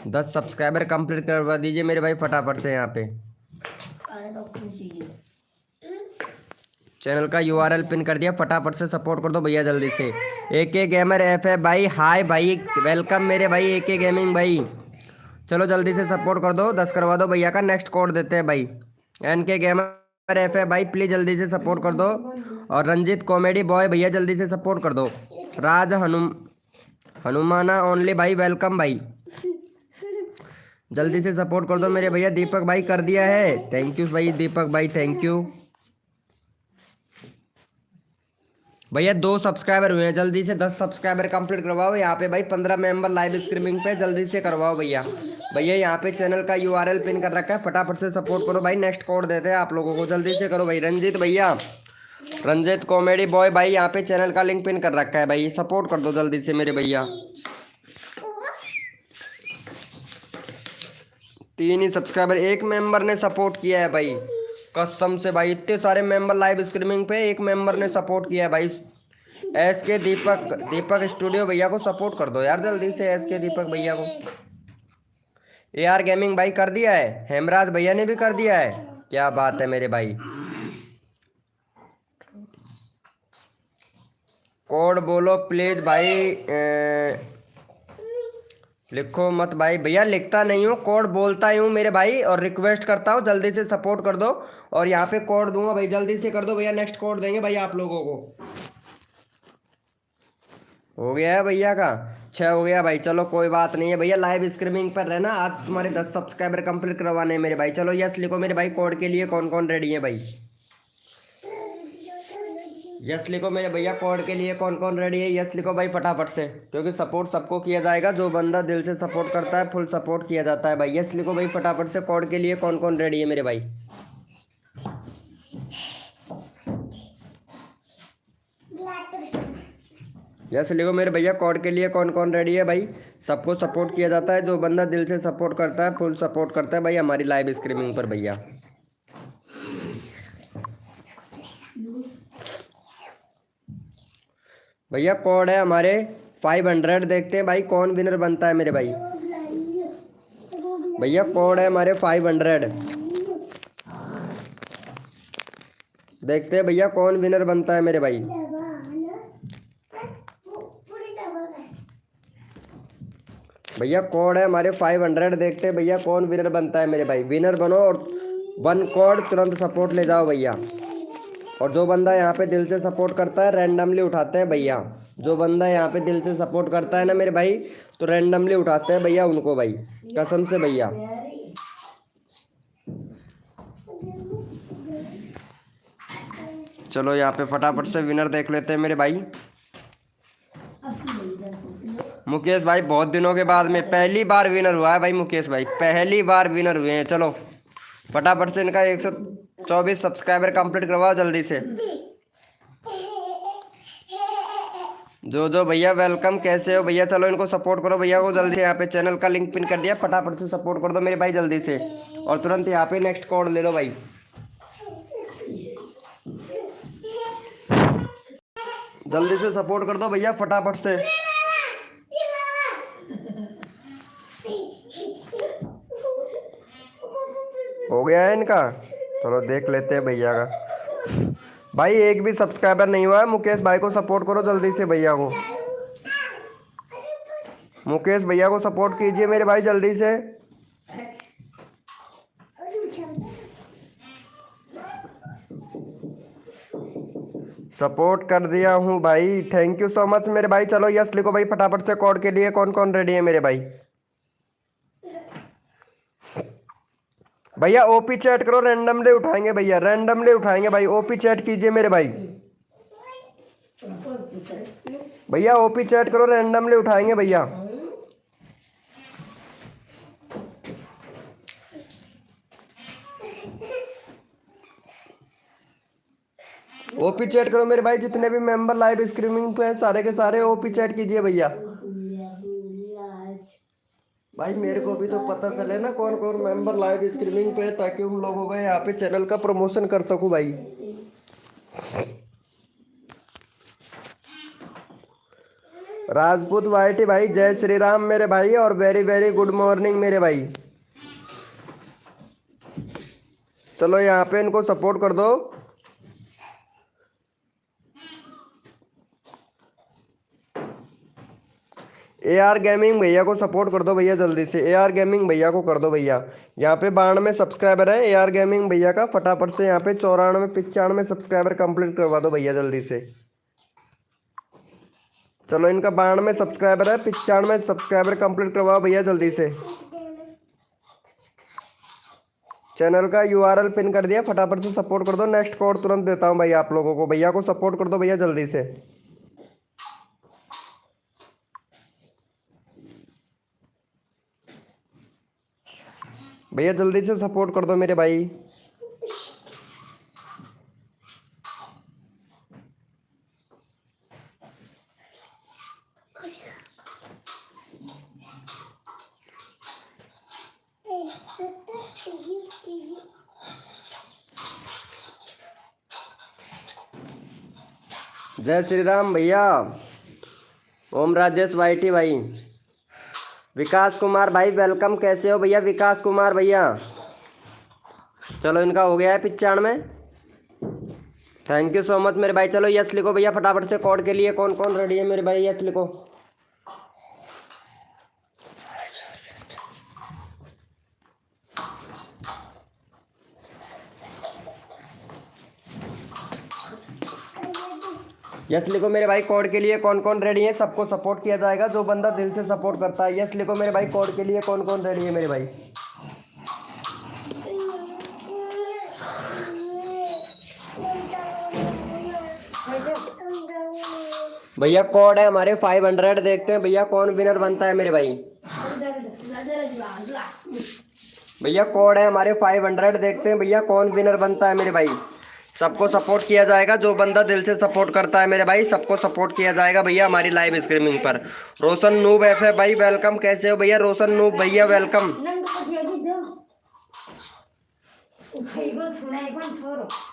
10 सब्सक्राइबर कंप्लीट करवा दीजिए मेरे भाई फटाफट से यहाँ पे। चैनल का यूआरएल पिन कर दिया, फटाफट से सपोर्ट कर दो भैया जल्दी से। AK गेमर FF भाई हाय भाई, वेलकम मेरे भाई AK गेमिंग भाई। चलो जल्दी से सपोर्ट कर दो, 10 करवा दो भैया का। नेक्स्ट कोड देते हैं भाई। NK गेमर FF भाई प्लीज जल्दी से सपोर्ट कर दो। और रंजीत कॉमेडी बॉय भैया जल्दी से सपोर्ट कर दो। राज हनुमाना ओनली भाई वेलकम भाई, जल्दी से सपोर्ट कर दो मेरे भैया। दीपक भाई कर दिया है, थैंक यू भाई दीपक भाई, थैंक यू भैया। 2 सब्सक्राइबर हुए हैं, जल्दी से 10 सब्सक्राइबर कंप्लीट करवाओ। यहाँ पे भाई 15 मेंबर लाइव स्ट्रीमिंग पे, जल्दी से करवाओ भैया। भैया यहाँ पे चैनल का यूआरएल पिन कर रखा है, फटाफट से सपोर्ट करो भाई। नेक्स्ट कोड देते हैं आप लोगों को, जल्दी से करो भाई। रंजीत भैया, रंजीत कॉमेडी बॉय भाई यहाँ पे चैनल का लिंक पिन कर रखा है भाई, सपोर्ट कर दो जल्दी से मेरे भैया। 3 ही सब्सक्राइबर, एक मेंबर ने सपोर्ट किया है भाई, कसम से भाई। इतने सारे मेंबर लाइव स्ट्रीमिंग पे, एक मेंबर ने सपोर्ट किया है भाई। SK दीपक स्टूडियो भैया को सपोर्ट कर दो यार जल्दी से, SK दीपक भैया को। AR गेमिंग भाई कर दिया है, हेमराज भैया ने भी कर दिया है, क्या बात है मेरे भाई। कोड बोलो प्लीज भाई, लिखो मत भाई। भैया लिखता नहीं हूँ, कोड बोलता ही हूँ मेरे भाई, और रिक्वेस्ट करता हूँ जल्दी से सपोर्ट कर दो। और यहाँ पे कोड दूंगा भाई, जल्दी से कर दो भैया। नेक्स्ट कोड देंगे भाई आप लोगों को। हो गया है भैया का 6 हो गया भाई, चलो कोई बात नहीं है भैया। लाइव स्ट्रीमिंग पर रहना, आज तुम्हारे 10 सब्सक्राइबर कंप्लीट करवाने हैं मेरे भाई। चलो यस लिखो मेरे भाई, कोड के लिए कौन कौन रेडी है भाई। यस लिखो मेरे भैया, कोड के लिए कौन कौन रेडी है, यस लिखो भाई फटाफट से, क्योंकि सपोर्ट सबको किया जाएगा। जो बंदा दिल से सपोर्ट करता है फुल सपोर्ट किया जाता है भाई। यस लिखो भाई फटाफट से, कोड के लिए कौन कौन रेडी है मेरे भाई। यस लिखो मेरे भैया, कोड के लिए कौन कौन रेडी है भाई। सबको सपोर्ट किया जाता है, जो बंदा दिल से सपोर्ट करता है फुल सपोर्ट करता है भाई हमारी लाइव स्ट्रीमिंग पर भैया। भैया कोड है हमारे 500, देखते हैं भाई कौन विनर बनता है मेरे भाई। भैया कोड है हमारे 500, देखते हैं भैया कौन विनर बनता है मेरे भाई। भैया कोड है हमारे 500, देखते हैं भैया कौन विनर बनता है मेरे भाई। विनर बनो और 1 कोड तुरंत सपोर्ट ले जाओ भैया। और जो बंदा यहाँ पे दिल से सपोर्ट करता है रैंडमली उठाते हैं भैया। जो बंदा यहाँ पे दिल से सपोर्ट करता है ना मेरे भाई, तो रैंडमली उठाते हैं भैया उनको भाई, कसम से भैया। चलो यहाँ पे फटाफट से विनर देख लेते हैं मेरे भाई। मुकेश भाई बहुत दिनों के बाद में पहली बार विनर हुआ है भाई, मुकेश भाई पहली बार विनर हुए हैं। चलो फटाफट से इनका 124 सब्सक्राइबर कंप्लीट करवाओ जल्दी से। जो भैया वेलकम, कैसे हो भैया। चलो इनको सपोर्ट करो भैया को जल्दी से। यहाँ पे चैनल का लिंक पिन कर दिया, फटाफट से सपोर्ट कर दो मेरे भाई जल्दी से। और तुरंत यहाँ पे नेक्स्ट कोड ले लो भाई। जल्दी से सपोर्ट कर दो भैया फटाफट से। हो गया है इनका, चलो देख लेते हैं भैया का। भाई एक भी सब्सक्राइबर नहीं हुआ है, मुकेश भाई को सपोर्ट करो जल्दी से भैया को। मुकेश भैया को सपोर्ट कीजिए मेरे भाई जल्दी से। सपोर्ट कर दिया हूँ भाई, थैंक यू सो मच मेरे भाई। चलो यस लिखो भाई फटाफट से, कोड के लिए कौन कौन रेडी है मेरे भाई। भैया ओपी चैट करो, रैंडमली उठाएंगे भैया, रैंडमली उठाएंगे भाई। ओपी चैट कीजिए मेरे भाई। भैया ओपी चैट करो, रैंडमली उठाएंगे भैया। ओपी चैट करो मेरे भाई, जितने भी मेंबर लाइव स्ट्रीमिंग पे हैं सारे के सारे ओपी चैट कीजिए भैया। भाई मेरे को भी तो पता चले ना कौन कौन मेंबर लाइव स्ट्रीमिंग पे है, ताकि उन लोगों का यहाँ पे चैनल का प्रमोशन कर सकूं भाई। राजपूत वाइटी भाई जय श्री राम मेरे भाई, और वेरी वेरी गुड मॉर्निंग मेरे भाई। चलो यहाँ पे इनको सपोर्ट कर दो। AR गेमिंग भैया को सपोर्ट कर दो भैया जल्दी से। AR गेमिंग भैया को कर दो भैया। यहाँ पे 92 सब्सक्राइबर है AR गेमिंग भैया का, फटाफट से यहाँ पे 94 95 सब्सक्राइबर कंप्लीट करवा दो भैया जल्दी से। चलो इनका 92 सब्सक्राइबर है, 95 सब्सक्राइबर कंप्लीट करवाओ भैया जल्दी से। चैनल का URL पिन कर दिया, फटाफट से सपोर्ट कर दो। नेक्स्ट कोड तुरंत देता हूँ भाई आप लोगों को। भैया को सपोर्ट कर दो भैया जल्दी से। भैया जल्दी से सपोर्ट कर दो मेरे भाई। जय श्री राम भैया। ओम राजेश YT भाई। विकास कुमार भाई वेलकम, कैसे हो भैया विकास कुमार भैया। चलो इनका हो गया है 95। थैंक यू सो मच मेरे भाई। चलो यस लिखो भैया फटाफट से। कोड के लिए कौन कौन रेडी है मेरे भाई, यस लिखो। यस लिखो मेरे भाई। कोड के लिए कौन कौन रेडी है, सबको सपोर्ट किया जाएगा जो बंदा दिल से सपोर्ट करता है। यस लिखो मेरे भाई। कोड के लिए कौन कौन रेडी है मेरे भाई। भैया कोड है हमारे 500। देखते हैं भैया कौन विनर बनता है मेरे भाई। भैया कोड है हमारे 500। देखते हैं भैया कौन विनर बनता है मेरे भाई। सबको सपोर्ट किया जाएगा जो बंदा दिल से सपोर्ट करता है मेरे भाई, सबको सपोर्ट किया जाएगा भैया हमारी लाइव स्ट्रीमिंग पर। रोशन नूब FF भाई वेलकम, कैसे हो भैया रोशन नूब भैया वेलकम।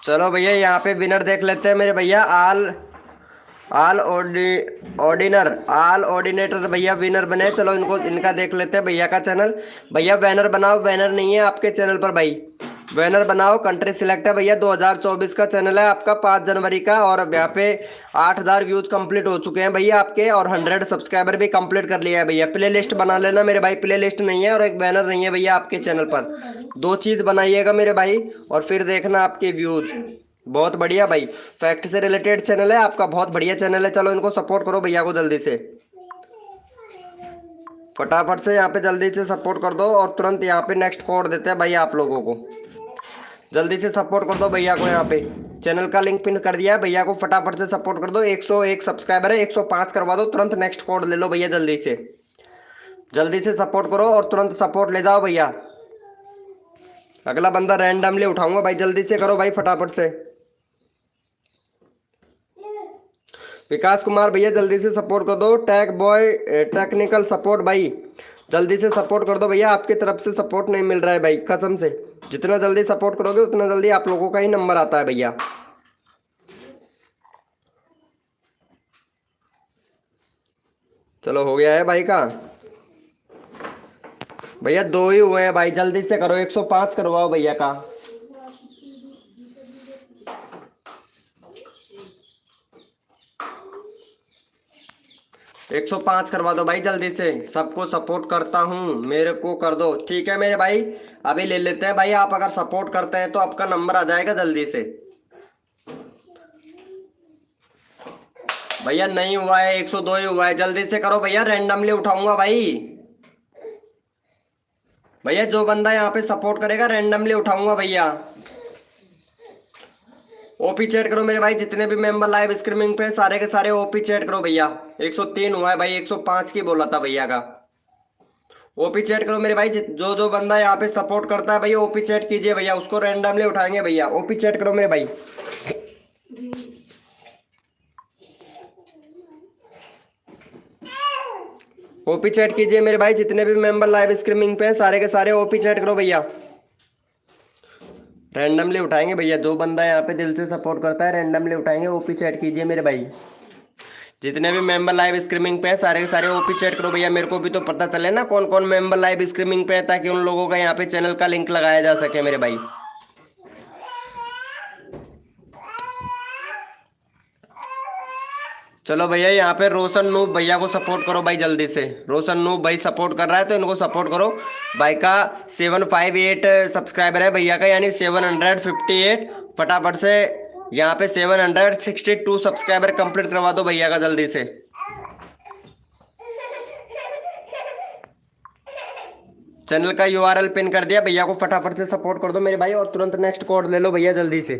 चलो भैया यहाँ पे विनर देख लेते हैं मेरे भैया। आल ऑर्डिनेटर भैया विनर बने। चलो इनको इनका देख लेते हैं भैया का चैनल। भैया बैनर बनाओ, बैनर नहीं है आपके चैनल पर भाई, बैनर बनाओ। कंट्री सिलेक्ट है भैया, 2024 का चैनल है आपका, 5 जनवरी का। और यहाँ पे 8000 व्यूज कंप्लीट हो चुके हैं भैया आपके, और 100 सब्सक्राइबर भी कंप्लीट कर लिया है भैया। प्ले लिस्ट बना लेना मेरे भाई, प्ले लिस्ट नहीं है और एक बैनर नहीं है भैया आपके चैनल पर। 2 चीज़ बनाइएगा मेरे भाई और फिर देखना आपके व्यूज। बहुत बढ़िया भाई, फैक्ट से रिलेटेड चैनल है आपका, बहुत बढ़िया चैनल है। चलो इनको सपोर्ट करो भैया को जल्दी से, फटाफट से यहाँ पे जल्दी से सपोर्ट कर दो। और तुरंत यहाँ पे नेक्स्ट कोड देते हैं भाई आप लोगों को। जल्दी से सपोर्ट कर दो भैया को। यहाँ पे चैनल का लिंक पिन कर दिया है, भैया को फटाफट से सपोर्ट कर दो। 101 सब्सक्राइबर है, 105 करवा दो। तुरंत नेक्स्ट कोड ले लो भैया जल्दी से। जल्दी से सपोर्ट करो और तुरंत सपोर्ट ले जाओ भैया। अगला बंदा रैंडमली उठाऊंगा भाई, जल्दी से करो भाई फटाफट से। विकास कुमार भैया जल्दी से सपोर्ट कर दो। टैग बॉय टेक्निकल सपोर्ट भाई जल्दी से सपोर्ट कर दो भैया, आपकी तरफ से सपोर्ट नहीं मिल रहा है भाई कसम से। जितना जल्दी सपोर्ट करोगे उतना जल्दी आप लोगों का ही नंबर आता है भैया। चलो हो गया है भाई का। भैया 2 ही हुए हैं भाई, जल्दी से करो। 105 करवाओ भैया का। एक 105 करवा दो भाई जल्दी से। सबको सपोर्ट करता हूँ, मेरे को कर दो। ठीक है मेरे भाई, अभी ले लेते हैं भाई। आप अगर सपोर्ट करते हैं तो आपका नंबर आ जाएगा जल्दी से। भैया नहीं हुआ है, 102 ही हुआ है। जल्दी से करो भैया, रैंडमली उठाऊंगा भाई। भैया जो बंदा यहाँ पे सपोर्ट करेगा रैंडमली उठाऊंगा भैया। ओपी चैट करो मेरे भाई, जितने भी मेंबर लाइव स्ट्रीमिंग पे सारे के सारे ओपी चैट करो भैया। 103 हुआ है भाई, 105 की बोला था भैया का। ओपी चैट करो मेरे भाई, जो जो बंदा यहाँ पे सपोर्ट करता है भैया ओपी चैट कीजिए भैया, उसको रैंडमली उठाएंगे भैया। ओपी चैट करो मेरे भाई। ओपी चैट कीजिए मेरे भाई, जितने भी मेंबर लाइव स्ट्रीमिंग पे हैं सारे के सारे ओपी चैट करो भैया। रैंडमली उठाएंगे भैया, जो बंदा यहाँ पे दिल से सपोर्ट करता है रैंडमली उठाएंगे। ओपी चैट कीजिए मेरे भाई, जितने भी मेंबर लाइव स्ट्रीमिंग पे हैं सारे के सारे ओपी चैट करो भैया। मेरे को भी तो पता चले ना कौन कौन मेंबर लाइव स्ट्रीमिंग पे है, ताकि उन लोगों का यहाँ पे चैनल का लिंक लगाया जा सके मेरे भाई। चलो भैया यहाँ पे रोशन नूब भैया को सपोर्ट करो भाई जल्दी से। रोशन नूब भाई सपोर्ट कर रहा है तो इनको सपोर्ट करो। भाई का 758 सब्सक्राइबर है भैया का, यानी 758। फटाफट से यहाँ पे 762 सब्सक्राइबर कंप्लीट करवा दो भैया का जल्दी से। चैनल का यूआरएल पिन कर दिया, भैया को फटाफट से सपोर्ट कर दो मेरे भाई, और तुरंत नेक्स्ट कोड ले लो भैया जल्दी से।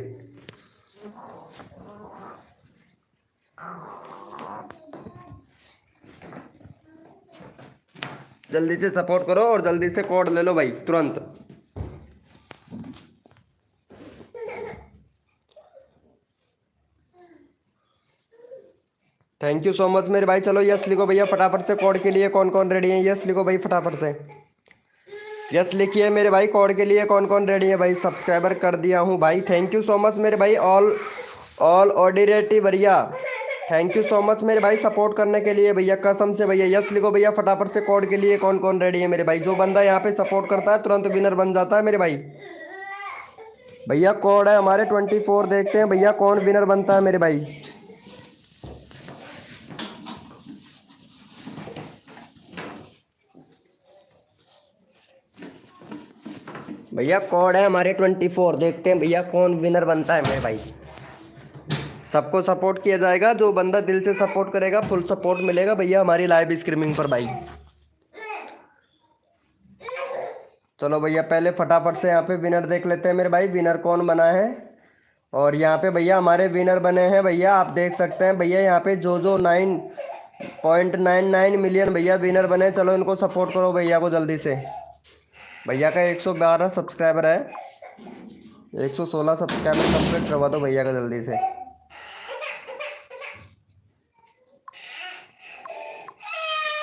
जल्दी से सपोर्ट करो और जल्दी से कोड ले लो भाई तुरंत। थैंक यू सो मच मेरे भाई। चलो यस लिखो भैया फटाफट से, कोड के लिए कौन कौन रेडी है, यस लिखो भाई फटाफट से। यस लिखिए मेरे भाई, कोड के लिए कौन कौन रेडी है भाई। सब्सक्राइबर कर दिया हूँ भाई, थैंक यू सो मच मेरे भाई। ऑल ऑर्डिनेटी भैया, थैंक यू सो मच मेरे भाई सपोर्ट करने के लिए भैया, कसम से भैया। यस लिखो भैया फटाफट से, कोड के लिए कौन कौन रेडी है मेरे भाई। जो बंदा यहाँ पे सपोर्ट करता है तुरंत विनर बन जाता है मेरे भाई। भैया कोड है हमारे 24, देखते हैं भैया कौन विनर बनता है मेरे भाई। भैया कोड है हमारे 24, देखते हैं भैया कौन विनर बनता है मेरे भाई। सबको सपोर्ट किया जाएगा, जो बंदा दिल से सपोर्ट करेगा फुल सपोर्ट मिलेगा भैया हमारी लाइव स्ट्रीमिंग पर भाई। चलो भैया पहले फटाफट से यहाँ पे विनर देख लेते हैं मेरे भाई, विनर कौन बना है। और यहाँ पे भैया हमारे विनर बने हैं भैया, आप देख सकते हैं भैया यहाँ पे जो 9.99 मिलियन भैया विनर बने। चलो इनको सपोर्ट करो भैया को जल्दी से। भैया का 112 सब्सक्राइबर है, 116 सब्सक्राइबर कंप्लीट करवा दो भैया का जल्दी से।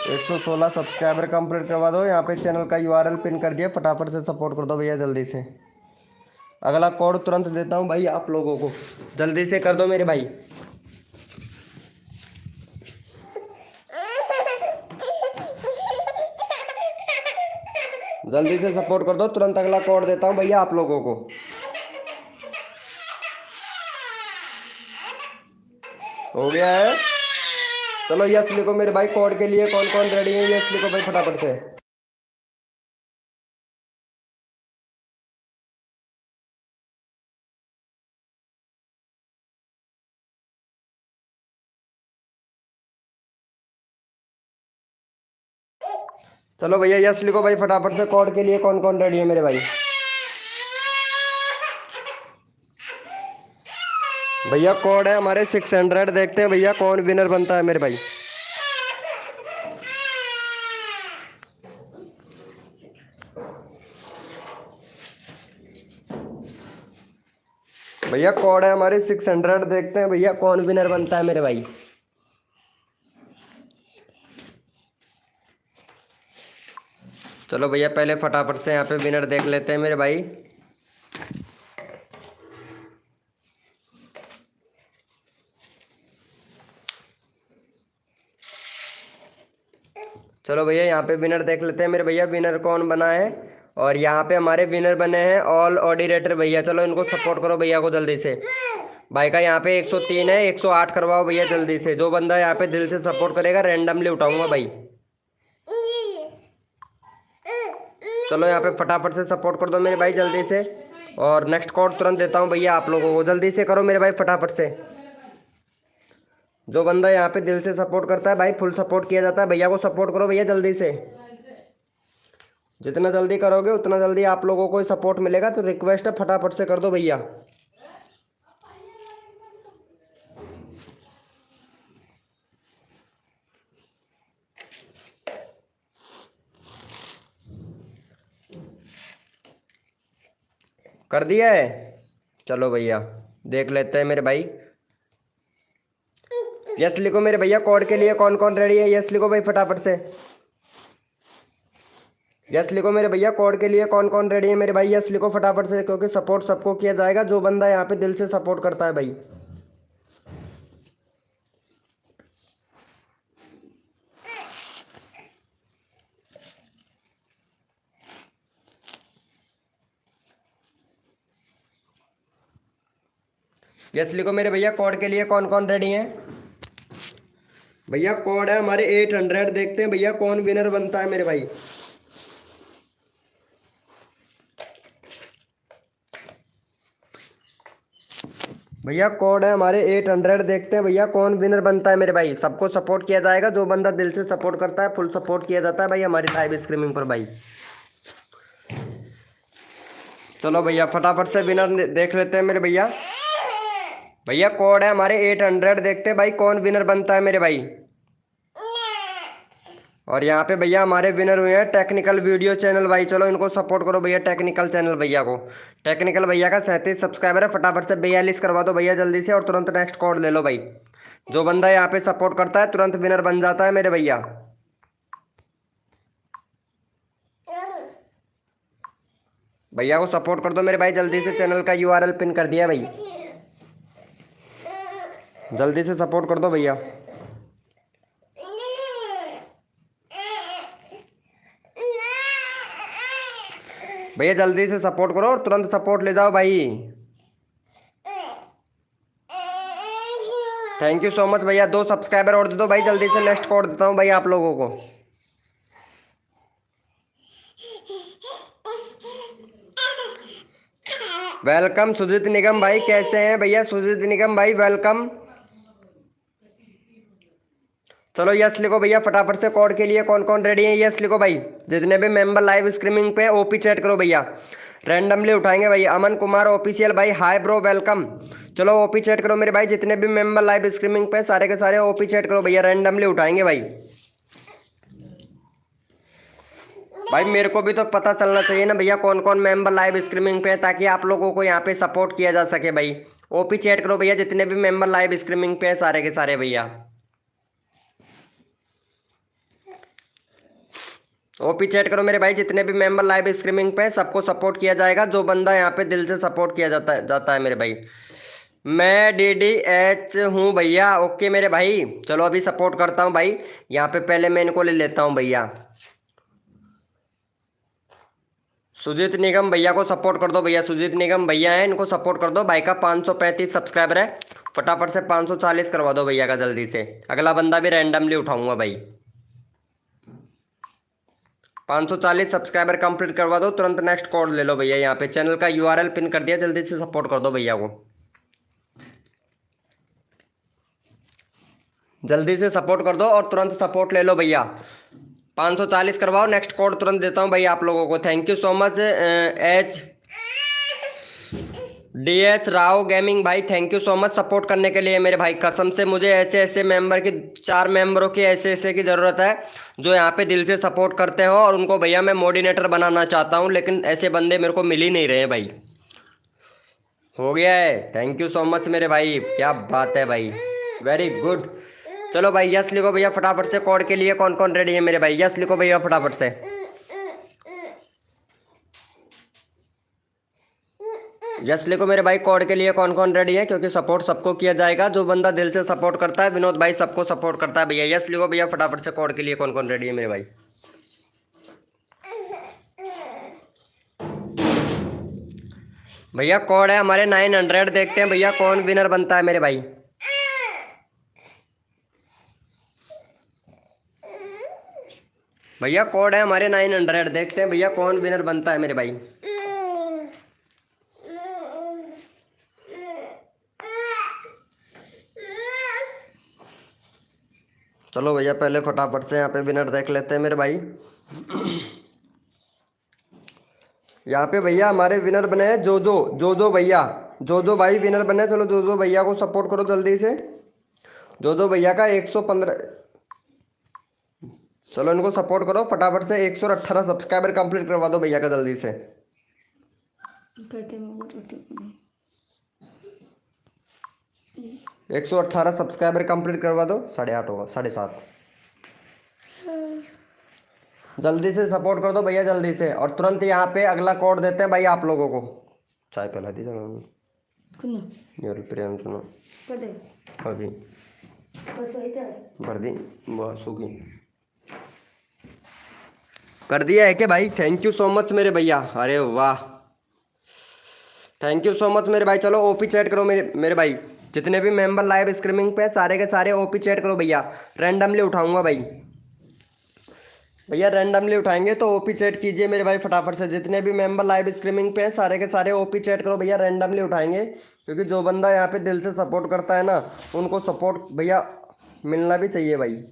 116 सब्सक्राइबर कंप्लीट करवा दो। यहाँ पे चैनल का यूआरएल पिन कर दिया, फटाफट से सपोर्ट कर दो भैया जल्दी से। अगला कोड तुरंत देता हूँ भाई आप लोगों को, जल्दी से कर दो मेरे भाई। जल्दी से सपोर्ट कर दो, तुरंत अगला कोड देता हूँ भैया आप लोगों को। हो गया है। चलो यस लिखो मेरे भाई, कोड के लिए कौन कौन रेडी है, यस लिखो भाई फटाफट से। चलो भैया यस लिखो भाई फटाफट से, कोड के लिए कौन कौन रेडी है मेरे भाई। भैया कोड है हमारे 600, देखते हैं भैया कौन विनर बनता है मेरे भाई। भैया कोड है हमारे 600, देखते हैं भैया कौन विनर बनता है मेरे भाई। चलो भैया पहले फटाफट से यहाँ पे विनर देख लेते हैं मेरे भाई। चलो भैया यहाँ पे विनर देख लेते हैं मेरे भैया, विनर कौन बना है। और यहाँ पे हमारे विनर बने हैं ऑल ऑर्डिनेटर भैया। चलो इनको सपोर्ट करो भैया को जल्दी से। भाई का यहाँ पे 103 है, 108 करवाओ भैया जल्दी से। जो बंदा यहाँ पे दिल से सपोर्ट करेगा रैंडमली उठाऊंगा भाई। चलो यहाँ पे फटाफट से सपोर्ट कर दो मेरे भाई जल्दी से। और नेक्स्ट कोड तुरंत देता हूँ भैया आप लोगों को, जल्दी से करो मेरे भाई फटाफट से। जो बंदा यहाँ पे दिल से सपोर्ट करता है भाई फुल सपोर्ट किया जाता है, भैया को सपोर्ट करो भैया जल्दी से। जितना जल्दी करोगे उतना जल्दी आप लोगों को सपोर्ट मिलेगा, तो रिक्वेस्ट है फटाफट से कर दो भैया। कर दिया है। चलो भैया देख लेते हैं मेरे भाई। यस लिखो मेरे भैया, कोड के लिए कौन कौन रेडी है, यस लिखो भाई फटाफट से। यस लिखो मेरे भैया, कोड के लिए कौन कौन रेडी है मेरे भाई, यस लिखो फटाफट से, क्योंकि सपोर्ट सबको किया जाएगा जो बंदा यहाँ पे दिल से सपोर्ट करता है भाई। यस लिखो मेरे भैया, कोड के लिए कौन कौन रेडी है। भैया कोड है हमारे 800, देखते हैं भैया कौन विनर बनता है मेरे भाई। भैया कोड है हमारे 800, देखते हैं भैया कौन विनर बनता है मेरे भाई। सबको सपोर्ट किया जाएगा, जो बंदा दिल से सपोर्ट करता है फुल सपोर्ट किया जाता है भाई हमारी लाइव स्ट्रीमिंग पर भाई। चलो भैया फटाफट से विनर देख लेते हैं मेरे भैया। भैया कोड है हमारे 800, देखते हैं भाई कौन विनर बनता है मेरे भाई। और यहाँ पे भैया हमारे विनर हुए हैं टेक्निकल वीडियो चैनल भाई। चलो इनको सपोर्ट करो भैया, टेक्निकल चैनल भैया को। टेक्निकल भैया का 37 सब्सक्राइबर है, फटाफट से 42 करवा दो भैया जल्दी से, और तुरंत नेक्स्ट कोड ले लो भाई। जो बंदा यहाँ पे सपोर्ट करता है तुरंत विनर बन जाता है मेरे भैया। भैया को सपोर्ट कर दो मेरे भाई जल्दी से, चैनल का URL पिन कर दिया भाई, जल्दी से सपोर्ट कर दो भैया। भैया जल्दी से सपोर्ट करो और तुरंत सपोर्ट ले जाओ भाई। थैंक यू सो मच भैया, 2 सब्सक्राइबर और दे दो भाई जल्दी से, नेक्स्ट कोड देता हूँ भाई आप लोगों को। वेलकम सुजीत निगम भाई, कैसे हैं भैया सुजीत निगम भाई, वेलकम। चलो यस लिखो भैया फटाफट से, कोड के लिए कौन कौन रेडी है यस लिखो भाई। जितने भी मेंबर लाइव स्ट्रीमिंग पे ओपी चैट करो भैया, रैंडमली उठाएंगे भाई। अमन कुमार ऑफिशियल भाई, हाय ब्रो वेलकम। चलो ओपी चैट करो मेरे भाई, जितने भी मेंबर लाइव स्ट्रीमिंग पे सारे के सारे ओपी चैट करो भैया, रैंडमली उठाएंगे भाई। भाई मेरे को भी तो पता चलना चाहिए ना भैया कौन कौन मेंबर लाइव स्ट्रीमिंग पे है, ताकि आप लोगों को यहाँ पे सपोर्ट किया जा सके भाई। ओपी चैट करो भैया, जितने भी मेंबर लाइव स्ट्रीमिंग पे है सारे के सारे भैया। ओपी चैट करो मेरे भाई, जितने भी मेंबर लाइव स्ट्रीमिंग पे सबको सपोर्ट किया जाएगा, जो बंदा यहाँ पे दिल से सपोर्ट किया जाता है मेरे भाई। मैं DDH हूँ भैया, ओके मेरे भाई। चलो अभी सपोर्ट करता हूँ भाई, यहाँ पे पहले मैं इनको ले लेता हूँ भैया। सुजीत निगम भैया को सपोर्ट कर दो भैया, सुजीत निगम भैया हैं इनको सपोर्ट कर दो। भाई का 535 सब्सक्राइबर है, फटाफट से 540 करवा दो भैया का जल्दी से। अगला बंदा भी रैंडमली उठाऊंगा भाई। 540 सब्सक्राइबर कंप्लीट करवा दो, तुरंत नेक्स्ट कोड ले लो भैया। यहाँ पे चैनल का URL पिन कर दिया, जल्दी से सपोर्ट कर दो भैया को, जल्दी से सपोर्ट कर दो और तुरंत सपोर्ट ले लो भैया। 540 करवाओ, नेक्स्ट कोड तुरंत देता हूँ भैया आप लोगों को। Thank you so much DH Rao gaming भाई, thank you so much support करने के लिए मेरे भाई। कसम से मुझे ऐसे ऐसे मेंबर की, 4 मेंबरों की ऐसे ऐसे की ज़रूरत है जो यहाँ पे दिल से सपोर्ट करते हो, और उनको भैया मैं मोडिनेटर बनाना चाहता हूँ, लेकिन ऐसे बंदे मेरे को मिल ही नहीं रहे हैं भाई। हो गया है, थैंक यू सो मच मेरे भाई, क्या बात है भाई, वेरी गुड। चलो भाई यस लिखो भैया फटाफट से, कोड के लिए कौन कौन रेडी है मेरे भाई, यस लिखो भैया फटाफट से। यस लिखो मेरे भाई, कोड के लिए कौन कौन रेडी है, क्योंकि सपोर्ट सबको किया जाएगा, जो बंदा दिल से सपोर्ट करता है। विनोद भाई सबको सपोर्ट करता है भैया, यस लिखो भैया फटाफट से, कोड के लिए कौन कौन रेडी है मेरे भाई। भैया कोड है हमारे 900, देखते हैं भैया कौन विनर बनता है मेरे भाई। भैया कोड है हमारे 900, देखते हैं भैया कौन विनर बनता है मेरे भाई। चलो भैया पहले फटाफट से यहाँ पे विनर देख लेते हैं मेरे भाई। यहाँ पे भैया हमारे विनर बने हैं जोजो भैया, जोजो भाई विनर बने। चलो जोजो भैया को सपोर्ट करो जल्दी से, जोजो भैया का 115। चलो इनको सपोर्ट करो फटाफट से, 118 सब्सक्राइबर कंप्लीट करवा दो भैया का जल्दी से। 118 सब्सक्राइबर कंप्लीट करवा दो, 8:30 होगा, 7:30। जल्दी से सपोर्ट कर दो भैया जल्दी से, और तुरंत यहाँ पे अगला कोड देते हैं भाई आप लोगों को। चाय पिला दी यार प्रियम, सुनो अभी भर दी, बस होगी, कर दिया है क्या भाई। थैंक यू सो मच मेरे भैया, अरे वाह थैंक यू सो मच मेरे भाई। चलो ओपी चैट करो मेरे भाई, जितने भी मेंबर लाइव स्ट्रीमिंग पे हैं, सारे के सारे ओपी चैट करो भैया। रैंडमली उठाऊंगा भाई, भैया रैंडमली उठाएंगे तो ओपी चैट कीजिए मेरे भाई फटाफट से। जितने भी मेंबर लाइव स्ट्रीमिंग पे हैं, सारे के सारे ओपी चैट करो भैया, रैंडमली उठाएंगे। क्योंकि जो बंदा यहाँ पे दिल से सपोर्ट करता है ना, उनको सपोर्ट भैया मिलना भी चाहिए भाई।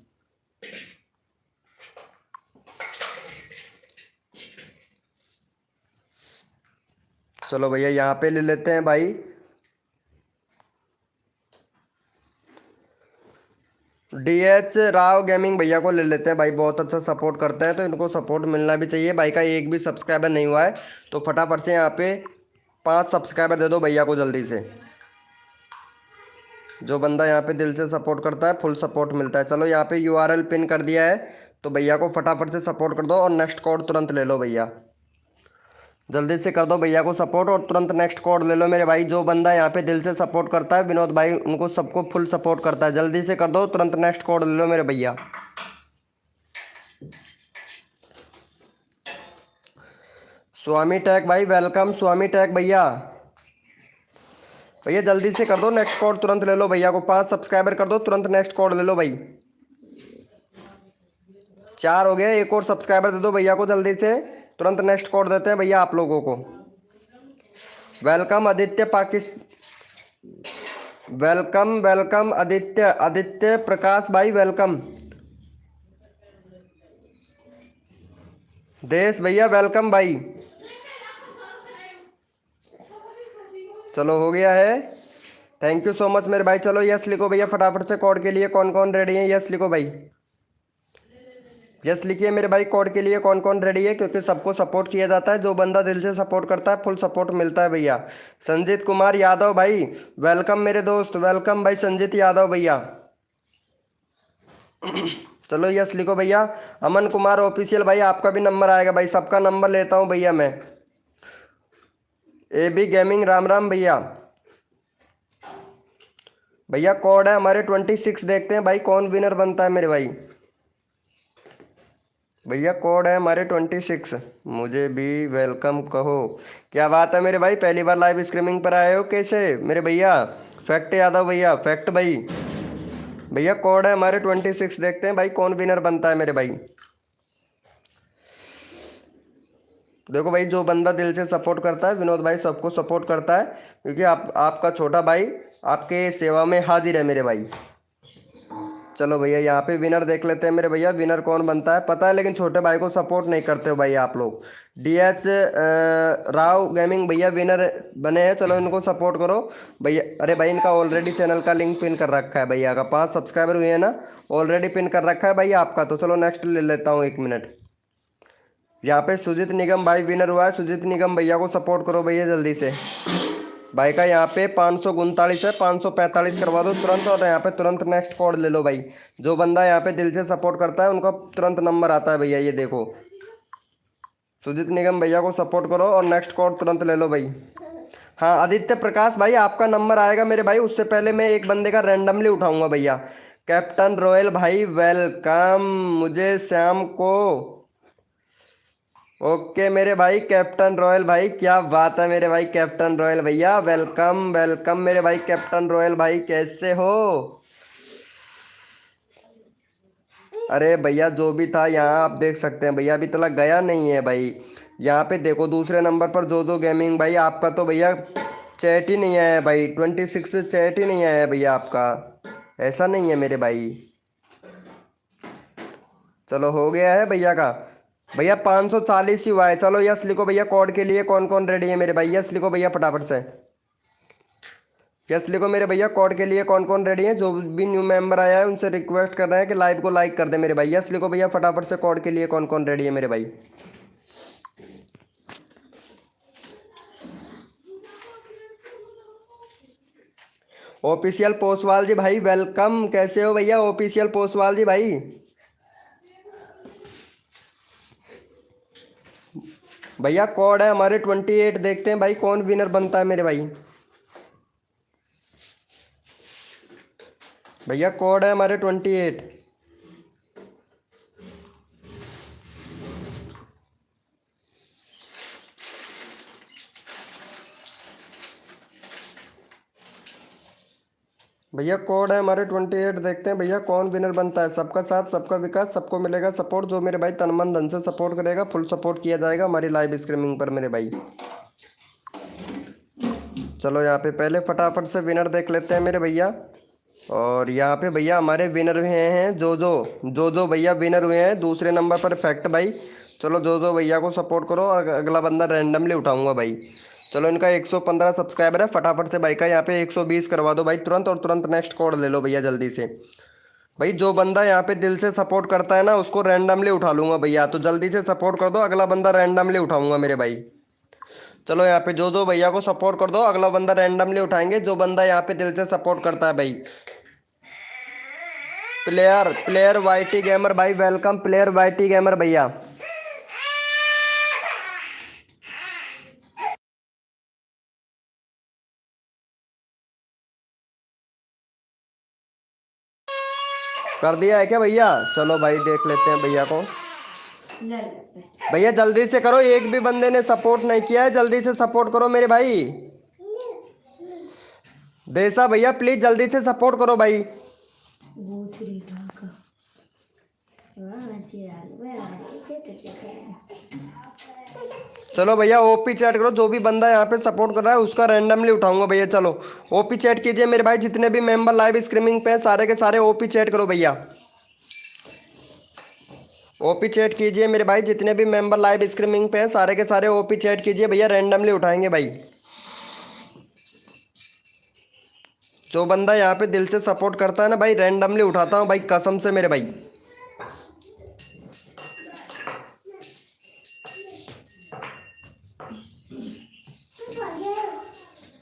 चलो भैया यहाँ पे ले लेते हैं भाई डीएच राव गेमिंग भैया को ले लेते हैं भाई, बहुत अच्छा सपोर्ट करते हैं तो इनको सपोर्ट मिलना भी चाहिए। भाई का एक भी सब्सक्राइबर नहीं हुआ है तो फटाफट से यहाँ पे 5 सब्सक्राइबर दे दो भैया को जल्दी से। जो बंदा यहाँ पे दिल से सपोर्ट करता है फुल सपोर्ट मिलता है। चलो यहाँ पे यूआरएल पिन कर दिया है तो भैया को फटाफट से सपोर्ट कर दो और नेक्स्ट कोड तुरंत ले लो भैया। जल्दी से कर दो भैया को सपोर्ट और तुरंत नेक्स्ट कोड ले लो मेरे भाई। जो बंदा यहाँ पे दिल से सपोर्ट करता है विनोद भाई उनको सबको फुल सपोर्ट करता है। जल्दी से कर दो तुरंत नेक्स्ट कोड ले लो मेरे भैया। स्वामी टैग भाई वेलकम स्वामी टैग भैया। भैया जल्दी से कर दो नेक्स्ट कोड तुरंत ले लो भैया को। 5 सब्सक्राइबर कर दो तुरंत नेक्स्ट कोड ले लो भाई। 4 हो गया, एक और सब्सक्राइबर दे दो भैया को जल्दी से, तुरंत नेक्स्ट कोड देते हैं भैया आप लोगों को। Welcome Aditya welcome welcome Aditya Aditya Prakash भाई वेलकम। देश भैया वेलकम भाई। चलो हो गया है, थैंक यू सो मच मेरे भाई। चलो यस लिखो भैया फटाफट से कोड के लिए। कौन कौन रेडी है यस लिखो भाई, यस लिखिए मेरे भाई कोड के लिए। कौन कौन रेडी है, क्योंकि सबको सपोर्ट किया जाता है। जो बंदा दिल से सपोर्ट करता है फुल सपोर्ट मिलता है भैया। संजीत कुमार यादव भाई वेलकम मेरे दोस्त, वेलकम भाई संजीत यादव भैया। चलो यस लिखो भैया। अमन कुमार ऑफिशियल भाई आपका भी नंबर आएगा भाई, सबका नंबर लेता हूँ भैया मैं। A B gaming Ram Ram भैया। भैया कोड है हमारे 26, देखते हैं भाई कौन विनर बनता है मेरे भाई। भैया कोड है हमारे 26, मुझे भी वेलकम कहो। क्या बात है मेरे भाई, पहली बार लाइव स्ट्रीमिंग पर आए हो कैसे मेरे भैया। फैक्ट यादव भैया फैक्ट भाई। भैया कोड है हमारे 26, देखते हैं भाई कौन विनर बनता है मेरे भाई। देखो भाई जो बंदा दिल से सपोर्ट करता है विनोद भाई सबको सपोर्ट करता है, क्योंकि आपका छोटा भाई आपके सेवा में हाजिर है मेरे भाई। चलो भैया यहाँ पे विनर देख लेते हैं मेरे भैया, विनर कौन बनता है पता है, लेकिन छोटे भाई को सपोर्ट नहीं करते हो भाई आप लोग। डीएच राव गेमिंग भैया विनर बने हैं, चलो इनको सपोर्ट करो भैया। अरे भाई इनका ऑलरेडी चैनल का लिंक पिन कर रखा है भैया का, 5 सब्सक्राइबर हुए हैं ना, ऑलरेडी पिन कर रखा है भाई आपका। तो चलो नेक्स्ट ले लेता हूँ 1 मिनट। यहाँ पे सुजीत निगम भाई विनर हुआ है, सुजीत निगम भैया को सपोर्ट करो भैया जल्दी से। भाई का यहाँ पे 539 है, 545 करवा दो तुरंत और यहाँ पे तुरंत नेक्स्ट कोड ले लो भाई। जो बंदा यहाँ पे दिल से सपोर्ट करता है उनका तुरंत नंबर आता है भैया, ये देखो। सुजीत निगम भैया को सपोर्ट करो और नेक्स्ट कोड तुरंत ले लो भाई। हाँ आदित्य प्रकाश भाई आपका नंबर आएगा मेरे भाई, उससे पहले मैं एक बंदे का रैंडमली उठाऊंगा भैया। कैप्टन रॉयल भाई वेलकम, मुझे शाम को। ओके मेरे भाई कैप्टन रॉयल भाई, क्या बात है मेरे भाई कैप्टन रॉयल भैया वेलकम वेलकम मेरे भाई। कैप्टन रॉयल भाई कैसे हो। अरे भैया जो भी था यहाँ आप देख सकते हैं भैया, अभी तक गया नहीं है भाई। यहाँ पे देखो दूसरे नंबर पर जो गेमिंग भाई, आपका तो भैया चैट ही नहीं आया है भाई, 26 चैट ही नहीं आया है भैया आपका, ऐसा नहीं है मेरे भाई। चलो हो गया है भैया का, भैया 540 ही हुआ है। चलो यस लिखो भैया कोड के लिए। कौन कौन रेडी है मेरे भाई, यस लिखो भैया फटाफट से। यस लिखो मेरे भैया कोड के लिए। कौन कौन रेडी है, जो भी न्यू मेंबर आया है उनसे रिक्वेस्ट कर रहे हैं कि लाइव को लाइक कर दे मेरे भाई। यस लिखो भैया फटाफट से कोड के लिए। कौन कौन रेडी है मेरे भाई। ऑफिशियल पोसवाल जी भाई वेलकम, कैसे हो भैया ऑफिशियल पोसवाल जी भाई। भैया कोड है हमारे 28, देखते हैं भाई कौन विनर बनता है मेरे भाई। भैया कोड है हमारे 28। भैया कोड है हमारे 28। देखते हैं भैया कौन विनर बनता है। सबका साथ सबका विकास, सबको मिलेगा सपोर्ट। जो मेरे भाई तन मन धन से सपोर्ट करेगा फुल सपोर्ट किया जाएगा हमारी लाइव स्ट्रीमिंग पर मेरे भाई। चलो यहाँ पे पहले फटाफट से विनर देख लेते हैं मेरे भैया। और यहाँ पे भैया हमारे विनर हुए हैं जो भैया विनर हुए हैं दूसरे नंबर पर फैक्ट भाई। चलो जो भैया को सपोर्ट करो और अगला बंदा रैंडमली उठाऊंगा भाई। चलो इनका 115 सब्सक्राइबर है। फटाफट से भाई का यहाँ पे 120 करवा दो भाई तुरंत, और तुरंत नेक्स्ट कोड ले लो भैया जल्दी से। भाई जो बंदा यहाँ पे दिल से सपोर्ट करता है ना उसको रैंडमली उठा लूंगा भैया, तो जल्दी से सपोर्ट कर दो, अगला बंदा रैंडमली उठाऊंगा मेरे भाई। चलो यहाँ पे जो भैया को सपोर्ट कर दो, अगला बंदा रैंडमली उठाएंगे जो बंदा यहाँ पे दिल से सपोर्ट करता है भाई। प्लेयर वाईटी गेमर भाई वेलकम, प्लेयर वाईटी गेमर भैया। कर दिया है क्या भैया? चलो भाई देख लेते हैं भैया को। भैया जल्दी से करो, एक भी बंदे ने सपोर्ट नहीं किया है, जल्दी से सपोर्ट करो मेरे भाई। देसा भैया प्लीज जल्दी से सपोर्ट करो भाई। चलो भैया ओपी चैट करो, जो भी बंदा यहाँ पे सपोर्ट कर रहा है उसका रैंडमली उठाऊंगा भैया। चलो ओपी चैट कीजिए मेरे भाई, जितने भी मेंबर लाइव स्ट्रीमिंग पे हैं सारे के सारे ओपी चैट करो भैया। ओपी चैट कीजिए मेरे भाई, जितने भी मेंबर लाइव स्ट्रीमिंग पे हैं सारे के सारे ओपी चैट कीजिए भैया, रैंडमली उठाएंगे भाई। जो बंदा यहाँ पे दिल से सपोर्ट करता है ना भाई रैंडमली उठाता हूँ भाई, कसम से मेरे भाई।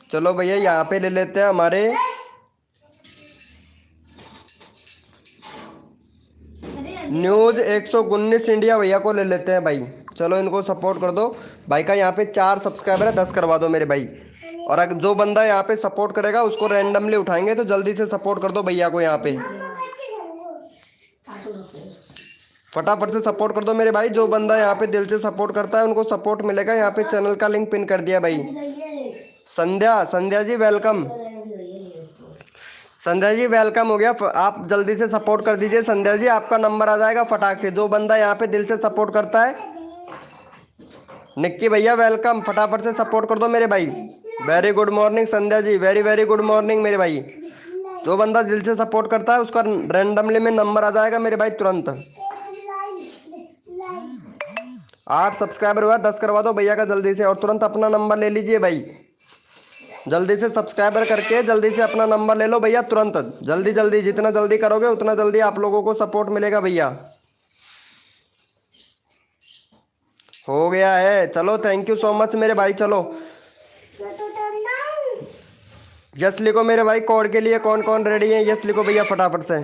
चलो भैया यहाँ पे ले लेते हैं हमारे न्यूज 119 इंडिया भैया को ले लेते हैं भाई। चलो इनको सपोर्ट कर दो भाई का यहाँ पे 4 सब्सक्राइबर है, 10 करवा दो मेरे भाई। और अगर जो बंदा यहाँ पे सपोर्ट करेगा उसको रैंडमली उठाएंगे, तो जल्दी से सपोर्ट कर दो भैया को यहाँ पे। फटाफट से सपोर्ट कर दो मेरे भाई, जो बंदा यहाँ पे दिल से सपोर्ट करता है उनको सपोर्ट मिलेगा। यहाँ पे चैनल का लिंक पिन कर दिया भाई। संध्या जी वेलकम। संध्या जी वेलकम हो गया। आप जल्दी से सपोर्ट कर दीजिए संध्या जी, आपका नंबर आ जाएगा फटाक से। जो बंदा यहाँ पे दिल से सपोर्ट करता है। निक्की भैया वेलकम, फटाफट से सपोर्ट कर दो मेरे भाई। Very good morning Sandhya ji, very very good morning मेरे भाई। जो बंदा दिल से सपोर्ट करता है उसका रैंडमली में नंबर आ जाएगा मेरे भाई तुरंत। 8 सब्सक्राइबर हुआ, 10 करवा दो भैया का जल्दी से, और तुरंत अपना नंबर ले लीजिए भाई। जल्दी से सब्सक्राइबर करके जल्दी से अपना नंबर ले लो भैया तुरंत। जल्दी जल्दी, जितना जल्दी करोगे उतना जल्दी आप लोगों को सपोर्ट मिलेगा भैया। हो गया है, चलो थैंक यू सो मच मेरे भाई। चलो यस लिखो मेरे भाई, कोड के लिए कौन कौन रेडी है यस लिखो भैया फटाफट से।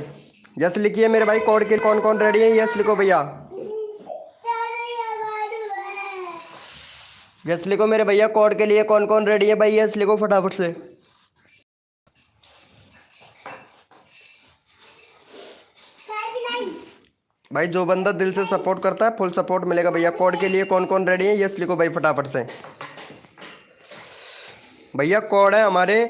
यस लिखिए मेरे भाई, कोड के कौन कौन रेडी है यस लिखो भैया। यस लिखो मेरे भैया, कोड के लिए कौन कौन रेडी है भाई यस लिखो फटाफट से। भाई जो बंदा दिल से सपोर्ट करता है फुल सपोर्ट मिलेगा भैया। कोड के लिए कौन कौन रेडी है यस लिखो भाई फटाफट से। भैया कोड है हमारे,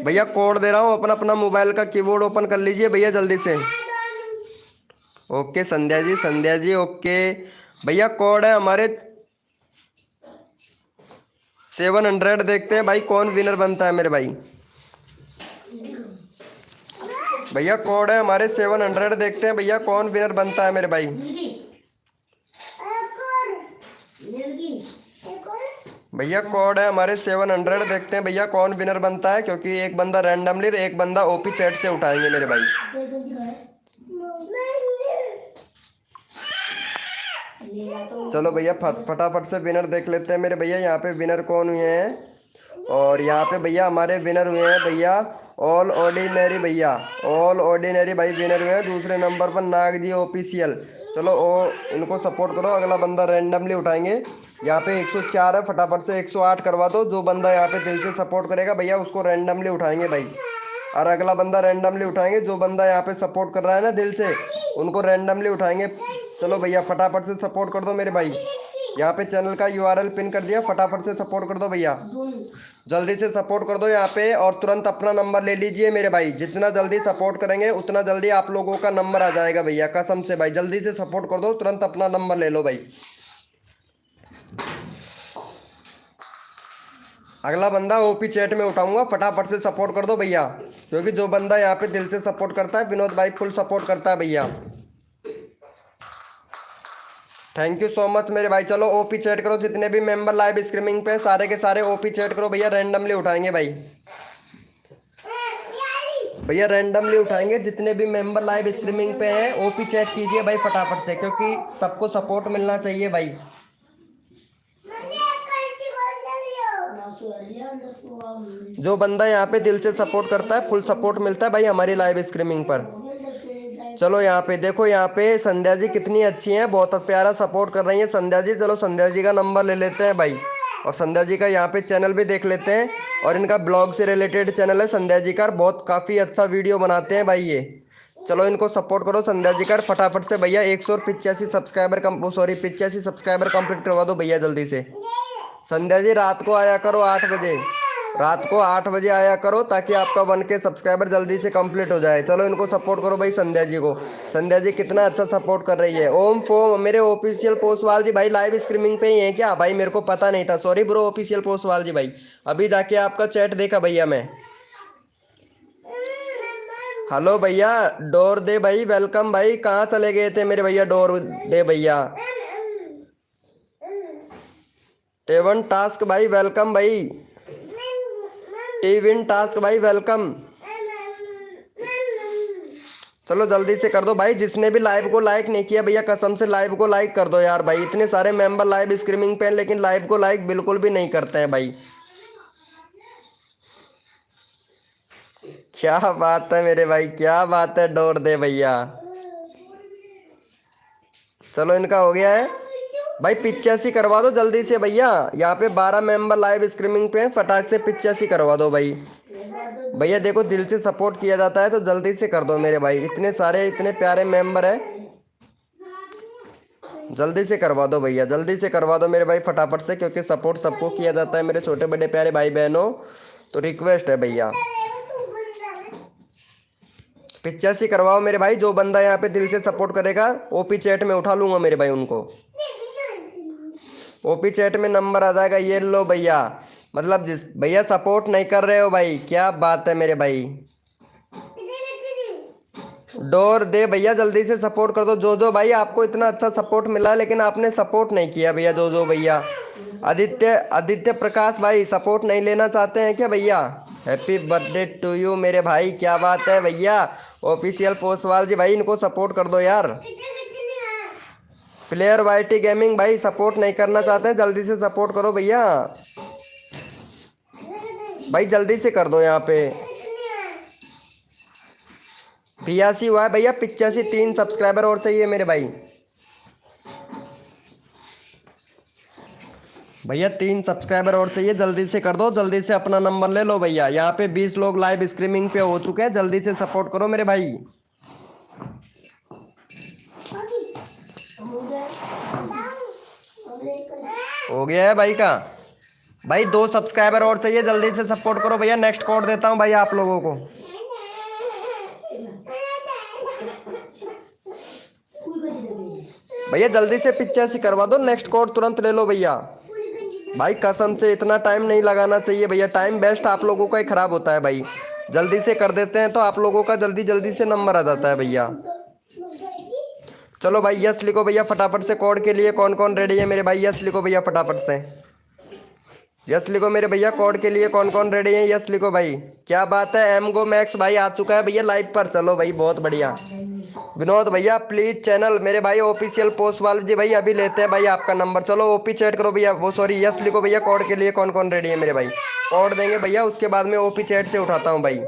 भैया कोड दे रहा हूँ, अपना अपना मोबाइल का कीबोर्ड ओपन कर लीजिए भैया जल्दी से। Okay Sandhya ji okay. भैया कोड है हमारे 700। देखते हैं भाई कौन विनर बनता है मेरे भाई। भैया कोड है हमारे 700, देखते हैं भैया कौन विनर बनता है मेरे भाई। भैया कोड है हमारे 700, देखते हैं भैया कौन विनर बनता है, क्योंकि एक बंदा रैंडमली एक बंदा ओपी चैट से उठाएंगे मेरे भाई। चलो भैया फटाफट से विनर देख लेते हैं मेरे भैया। यहाँ पे विनर कौन हुए हैं, और यहाँ पे भैया हमारे विनर हुए हैं भैया ऑल ऑर्डिनरी भैया, ऑल ऑर्डिनरी भाई विनर हुए हैं। दूसरे नंबर पर नाग जी ऑफिशियल। चलो इनको सपोर्ट करो, अगला बंदा रैंडमली उठाएंगे। यहाँ पे 104 है, फटाफट से 108 करवा दो। जो बंदा यहाँ पे दिल से सपोर्ट करेगा भैया उसको रैंडमली उठाएंगे भाई, और अगला बंदा रैंडमली उठाएंगे। जो बंदा यहाँ पे सपोर्ट कर रहा है ना दिल से उनको रैंडमली उठाएंगे। चलो भैया फटाफट से सपोर्ट कर दो मेरे भाई। यहाँ पे चैनल का URL पिन कर दिया, फटाफट से सपोर्ट कर दो भैया, जल्दी से सपोर्ट कर दो यहाँ पे। और तुरंत अपना नंबर ले लीजिए मेरे भाई, जितना जल्दी सपोर्ट करेंगे उतना जल्दी आप लोगों का नंबर आ जाएगा भैया, कसम से भाई। जल्दी से सपोर्ट कर दो, तुरंत अपना नंबर ले लो भाई। अगला बंदा ओपी चैट में उठाऊंगा, फटाफट से सपोर्ट कर दो भैया, क्योंकि जो बंदा यहाँ पे दिल से सपोर्ट करता है, विनोद भाई फुल सपोर्ट करता है भैया। थैंक यू सो मच मेरे भाई। चलो ओपी चैट करो, जितने भी मेंबर लाइव स्ट्रीमिंग पे सारे के सारे ओपी चैट करो भैया, रैंडमली उठाएंगे भाई, भैया रैंडमली उठाएंगे। जितने भी मेंबर लाइव स्ट्रीमिंग पे हैं ओपी चैट कीजिए भाई फटाफट से, क्योंकि सबको सपोर्ट मिलना चाहिए भाई। जो बंदा यहाँ पे दिल से सपोर्ट करता है फुल सपोर्ट मिलता है भाई हमारी लाइव स्ट्रीमिंग पर। चलो यहाँ पे देखो, यहाँ पे संध्या जी कितनी अच्छी हैं, बहुत प्यारा सपोर्ट कर रही हैं संध्या जी। चलो संध्या जी का नंबर ले लेते हैं भाई, और संध्या जी का यहाँ पे चैनल भी देख लेते हैं, और इनका ब्लॉग से रिलेटेड चैनल है संध्या जी का, बहुत काफ़ी अच्छा वीडियो बनाते हैं भाई ये। चलो इनको सपोर्ट करो संध्या जी का फटाफट से भैया। 185 सब्सक्राइबर 85 सब्सक्राइबर कंप्लीट करवा दो भैया जल्दी से। संध्या जी रात को आया करो 8 बजे, रात को 8 बजे आया करो, ताकि आपका 1K सब्सक्राइबर जल्दी से कंप्लीट हो जाए। चलो इनको सपोर्ट करो भाई संध्या जी को। संध्या जी कितना अच्छा सपोर्ट कर रही है। ओम फोम मेरे ऑफिशियल पोस्टवाल जी भाई लाइव स्ट्रीमिंग पे ही है क्या भाई? मेरे को पता नहीं था, सॉरी ब्रो ऑफिशियल पोस्टवाल जी भाई, अभी जाके आपका चैट देखा भैया मैं। हेलो भैया डोर दे भाई, वेलकम भाई। कहाँ चले गए थे मेरे भैया डोर दे भैया? टेवन टास्क भाई वेलकम भाई, टीविन टास्क भाई वेलकम। चलो जल्दी से कर दो भाई, जिसने भी लाइव को लाइक नहीं किया भैया कसम से लाइव को लाइक कर दो यार भाई। इतने सारे मेंबर लाइव स्ट्रीमिंग पे हैं, लेकिन लाइव को लाइक बिल्कुल भी नहीं करते हैं भाई। क्या बात है मेरे भाई, क्या बात है। डोर दे भैया, चलो इनका हो गया है भाई। 85 करवा दो जल्दी से भैया, यहाँ पे 12 मेंबर लाइव स्ट्रीमिंग पे हैं, फटाक से 85 करवा दो भाई। भैया देखो दिल से सपोर्ट किया जाता है तो जल्दी से कर दो मेरे भाई, इतने सारे इतने प्यारे मेंबर हैं, जल्दी से करवा दो भैया, जल्दी से करवा दो मेरे भाई फटाफट से, क्योंकि सपोर्ट सबको किया जाता है मेरे छोटे बड़े प्यारे भाई बहनों, तो रिक्वेस्ट है भैया 85 करवाओ मेरे भाई। जो बंदा यहाँ पे दिल से सपोर्ट करेगा ओपी चैट में उठा लूंगा मेरे भाई उनको, ओपी चैट में नंबर आ जाएगा। ये लो भैया, मतलब जिस भैया सपोर्ट नहीं कर रहे हो भाई, क्या बात है मेरे भाई। डोर दे भैया जल्दी से सपोर्ट कर दो। जो भाई आपको इतना अच्छा सपोर्ट मिला है, लेकिन आपने सपोर्ट नहीं किया भैया। जो भैया आदित्य प्रकाश भाई सपोर्ट नहीं लेना चाहते हैं क्या भैया? हैप्पी बर्थडे टू यू मेरे भाई, क्या बात है भैया। ऑफिशियल पोस्टवाल जी भाई इनको सपोर्ट कर दो यार। प्लेयर वाईटी गेमिंग भाई सपोर्ट नहीं करना चाहते हैं, जल्दी से सपोर्ट करो भैया भाई, जल्दी से कर दो। यहाँ पे 82 हुआ है भैया, 85 3 सब्सक्राइबर और चाहिए मेरे भाई। भैया 3 सब्सक्राइबर और चाहिए, जल्दी से कर दो, जल्दी से अपना नंबर ले लो भैया। यहाँ पे 20 लोग लाइव स्ट्रीमिंग पे हो चुके हैं, जल्दी से सपोर्ट करो मेरे भाई। हो गया है भाई का भाई, 2 सब्सक्राइबर और चाहिए, जल्दी से सपोर्ट करो भैया। नेक्स्ट कोड देता हूँ भाई आप लोगों को। भैया जल्दी से 85 करवा दो, नेक्स्ट कोड तुरंत ले लो भैया भाई, कसम से इतना टाइम नहीं लगाना चाहिए भैया, टाइम बेस्ट आप लोगों का ही खराब होता है भाई। जल्दी से कर देते हैं तो आप लोगों का जल्दी से नंबर आ जाता है भैया। चलो भाई यस लिखो भैया फटाफट से। कोड के लिए कौन कौन रेडी है मेरे भाई? यस लिखो भैया फटाफट से, यस लिखो मेरे भैया। कोड के लिए कौन कौन रेडी है? यस लिखो भाई। क्या बात है, एम गो मैक्स भाई आ चुका है भैया लाइव पर। चलो भाई बहुत बढ़िया। विनोद भैया प्लीज चैनल मेरे भाई ऑफिशियल पोस्टवाल जी भाई, अभी लेते हैं भाई आपका नंबर। चलो ओपी चैट करो भैया, वो सॉरी यस लिखो भैया। कोड के लिए कौन कौन रेडी है मेरे भाई? कोड देंगे भैया, उसके बाद में ओपी चैट से उठाता हूँ भाई।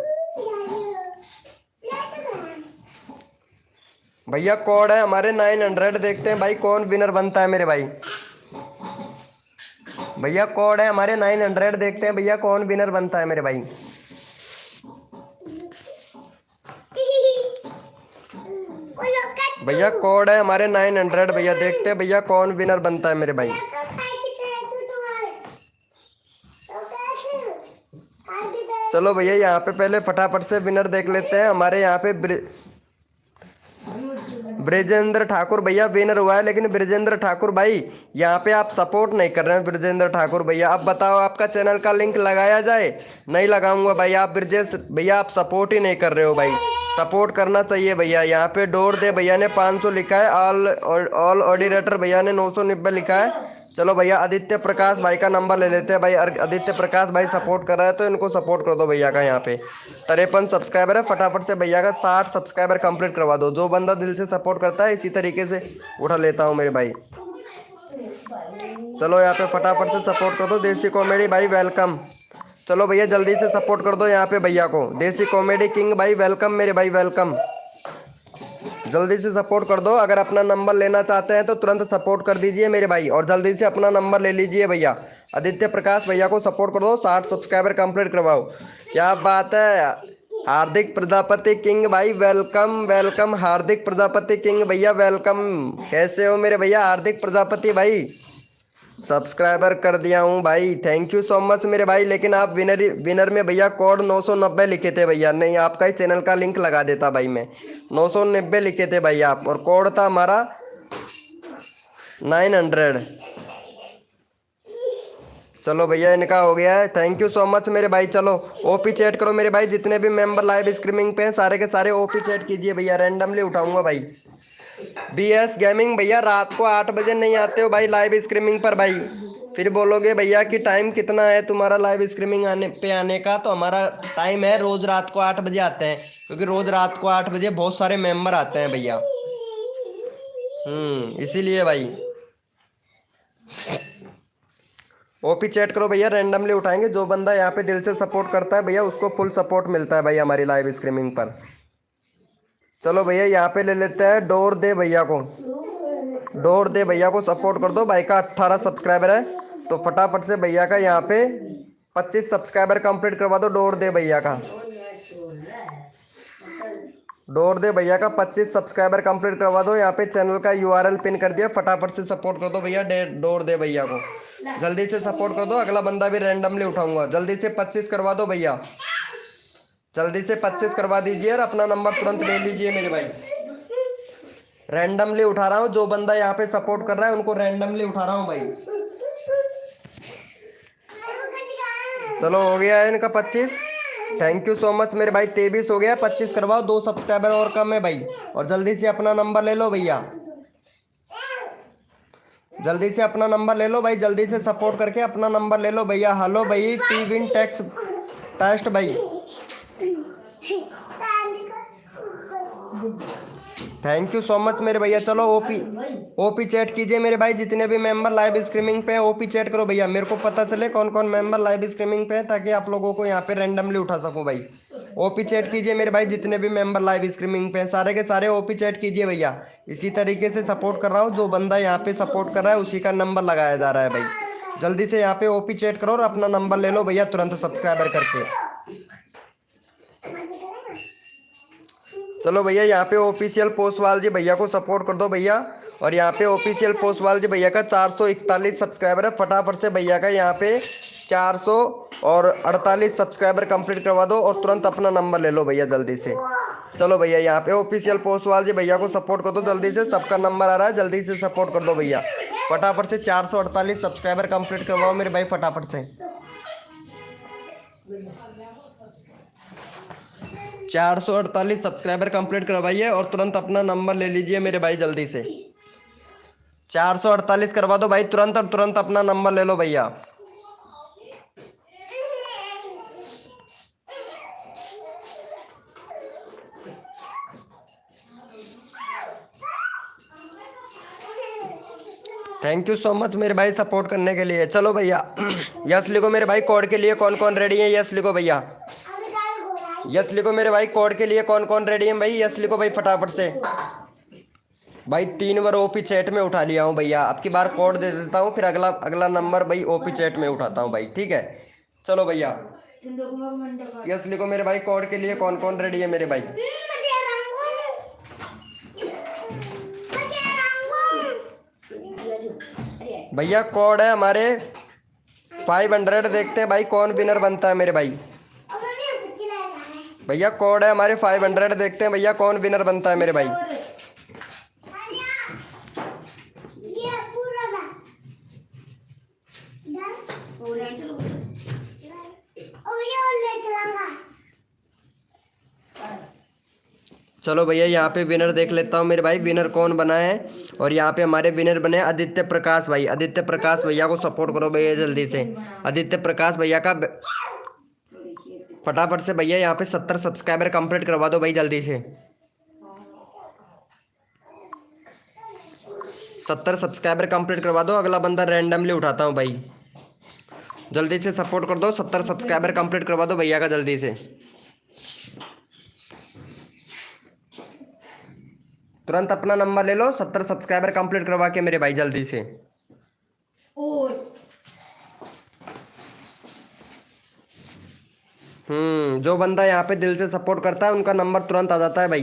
भैया कोड है हमारे 900, देखते हैं भाई कौन विनर बनता है मेरे भाई। भैया कोड है हमारे 900, देखते हैं भैया कौन विनर बनता है मेरे भाई। भैया कोड है हमारे 900 भैया, देखते हैं भैया कौन विनर बनता है मेरे भाई। चलो भैया यहाँ पे पहले फटाफट से विनर देख लेते हैं। हमारे यहाँ पे ब्रिजेंद्र ठाकुर भैया विनर हुआ है, लेकिन ब्रिजेंद्र ठाकुर भाई यहाँ पे आप सपोर्ट नहीं कर रहे हैं। ब्रिजेंद्र ठाकुर भैया अब बताओ आपका चैनल का लिंक लगाया जाए? नहीं लगाऊंगा भाई। आप ब्रिजेश भैया आप सपोर्ट ही नहीं कर रहे हो भाई, सपोर्ट करना चाहिए भैया। यहाँ पे डोर दे भैया ने 500 लिखा है, ऑल ऑडिटर भैया ने 990 लिखा है। चलो भैया आदित्य प्रकाश भाई का नंबर ले लेते हैं भाई। आदित्य प्रकाश भाई सपोर्ट कर रहा है तो इनको सपोर्ट कर दो भैया का। यहाँ पे 53 सब्सक्राइबर है, फटाफट से भैया का 60 सब्सक्राइबर कंप्लीट करवा दो। जो बंदा दिल से सपोर्ट करता है इसी तरीके से उठा लेता हूँ मेरे भाई। चलो यहाँ पे फटाफट से सपोर्ट कर दो। देसी कॉमेडी भाई वेलकम। चलो भैया जल्दी से सपोर्ट कर दो यहाँ पे भैया को। देसी कॉमेडी किंग भाई वेलकम मेरे भाई, वेलकम। जल्दी से सपोर्ट कर दो। अगर अपना नंबर लेना चाहते हैं तो तुरंत सपोर्ट कर दीजिए मेरे भाई, और जल्दी से अपना नंबर ले लीजिए भैया। आदित्य प्रकाश भैया को सपोर्ट कर दो, 60 सब्सक्राइबर कंप्लीट करवाओ। क्या बात है। हार्दिक प्रजापति किंग भाई वेलकम वेलकम। हार्दिक प्रजापति किंग भैया वेलकम। कैसे हो मेरे भैया हार्दिक प्रजापति भाई? सब्सक्राइबर कर दिया हूँ भाई, थैंक यू सो मच मेरे भाई। लेकिन आप विनर में भैया कोड 990 लिखे थे भैया। नहीं, आपका ही चैनल का लिंक लगा देता भाई मैं। 990 लिखे थे भाई आप, और कोड था हमारा 900। चलो भैया इनका हो गया है, थैंक यू सो मच मेरे भाई। चलो ओपी चैट करो मेरे भाई। जितने भी मेंबर लाइव स्ट्रीमिंग पे हैं सारे के सारे ओपी चैट कीजिए भैया। रैंडमली उठाऊंगा भाई। बीएस गेमिंग भैया रात को 8 बजे नहीं आते हो भाई लाइव स्ट्रीमिंग पर भाई। फिर बोलोगे भैया कि टाइम कितना है तुम्हारा लाइव स्ट्रीमिंग आने का। तो हमारा टाइम है रोज रात को 8 बजे आते हैं, क्योंकि रोज रात को 8 बजे बहुत सारे मेंबर आते हैं भैया। इसीलिए भाई। ओपी चैट करो भैया, रैंडमली उठाएंगे। जो बंदा यहाँ पे दिल से सपोर्ट करता है भैया उसको फुल सपोर्ट मिलता है भाई हमारी लाइव स्ट्रीमिंग पर। चलो भैया यहाँ पे ले लेते हैं डोर दे भैया को। डोर दे भैया को सपोर्ट कर दो भाई का 18 सब्सक्राइबर है, तो फटाफट से भैया का यहाँ पे 25 सब्सक्राइबर कंप्लीट करवा दो। डोर दे भैया का, डोर दे भैया का 25 सब्सक्राइबर कंप्लीट करवा दो। यहाँ पे चैनल का यूआरएल पिन कर दिया, फटाफट से सपोर्ट कर दो भैया। डोर दे भैया को जल्दी से सपोर्ट कर दो। अगला बंदा भी रैंडमली उठाऊंगा। जल्दी से 25 करवा दो भैया, जल्दी से 25 करवा दीजिए और अपना नंबर तुरंत ले लीजिए मेरे भाई। रैंडमली उठा रहा हूँ, जो बंदा यहाँ पे सपोर्ट कर रहा है उनको रैंडमली उठा रहा हूँ भाई। चलो हो गया है इनका 25, थैंक यू सो मच मेरे भाई। 23 हो गया, 25 करवाओ। 2 सब्सक्राइबर और कम है भाई, और जल्दी से अपना नंबर ले लो भैया। जल्दी से अपना नंबर ले लो भाई, जल्दी से सपोर्ट करके अपना नंबर ले लो भैया। हेलो भाई टी विन टेस्ट भाई, थैंक यू सो मच मेरे भैया। चलो ओपी चैट कीजिए मेरे भाई। जितने भी मेंबर लाइव स्ट्रीमिंग पे हैं ओपी चैट करो भैया, मेरे को पता चले कौन कौन मेंबर लाइव स्ट्रीमिंग पे है, ताकि आप लोगों को यहाँ पे रैंडमली उठा सकूं भाई। ओपी चैट कीजिए मेरे भाई। जितने भी मेंबर लाइव स्ट्रीमिंग पे हैं सारे के सारे ओपी चैट कीजिए भैया। इसी तरीके से सपोर्ट कर रहा हूँ, जो बंदा यहाँ पे सपोर्ट कर रहा है उसी का नंबर लगाया जा रहा है भाई। जल्दी से यहाँ पे ओपी चैट करो और अपना नंबर ले लो भैया तुरंत सब्सक्राइबर करके। चलो भैया यहाँ पे ऑफिशियल पोस्टवाल जी भैया को सपोर्ट कर दो भैया। और यहाँ पे ऑफिशियल पोस्टवाल जी भैया का 441 सब्सक्राइबर है, फटाफट से भैया का यहाँ पे 448 सब्सक्राइबर कंप्लीट करवा दो और तुरंत अपना नंबर ले लो भैया जल्दी से। चलो भैया यहाँ पे ऑफिशियल पोस्टवाल जी भैया को सपोर्ट कर दो जल्दी से। सबका नंबर आ रहा है, जल्दी से सपोर्ट कर दो भैया। फटाफट से 448 सब्सक्राइबर कंप्लीट करवाओ मेरे भाई, फटाफट से 448 सब्सक्राइबर कंप्लीट करवाइए और तुरंत अपना नंबर ले लीजिए मेरे भाई जल्दी से। 448 करवा दो भाई तुरंत, और तुरंत अपना नंबर ले लो भैया। थैंक यू सो मच मेरे भाई सपोर्ट करने के लिए। चलो भैया यस लिखो मेरे भाई। कोड के लिए कौन कौन रेडी है यस लिखो भैया। यस लिखो मेरे भाई। कोड के लिए कौन कौन रेडी है भाई, यस लिखो भाई फटाफट से भाई। 3 बार ओपी चैट में उठा लिया हूँ भैया, अब की बार कोड दे देता हूँ, फिर अगला नंबर भाई ओपी चैट में उठाता हूँ भाई, ठीक है। चलो भैया यस लिखो मेरे भाई। कोड के लिए कौन कौन रेडी है मेरे भाई। भैया कोड है हमारे 500। देखते हैं भाई कौन विनर बनता है मेरे भाई। भैया कोड है हमारे 500। देखते हैं भैया कौन विनर बनता है मेरे भाई। चलो भैया यहाँ पे विनर देख लेता हूँ मेरे भाई, विनर कौन बना है। और यहाँ पे हमारे विनर बने आदित्य प्रकाश भाई। आदित्य प्रकाश भैया को सपोर्ट करो भैया जल्दी से। आदित्य प्रकाश भैया का फटाफट से भैया यहाँ पे 70 सब्सक्राइबर कंप्लीट करवा दो भाई जल्दी से। 70 सब्सक्राइबर कंप्लीट करवा दो, अगला बंदा रैंडमली उठाता हूँ भाई। जल्दी से सपोर्ट कर दो, 70 सब्सक्राइबर कंप्लीट करवा दो भैया का जल्दी से। तुरंत अपना नंबर ले लो, 70 सब्सक्राइबर कंप्लीट करवा के मेरे भाई जल्दी से। जो बंदा यहाँ पे दिल से सपोर्ट करता है उनका नंबर तुरंत आ जाता है भाई।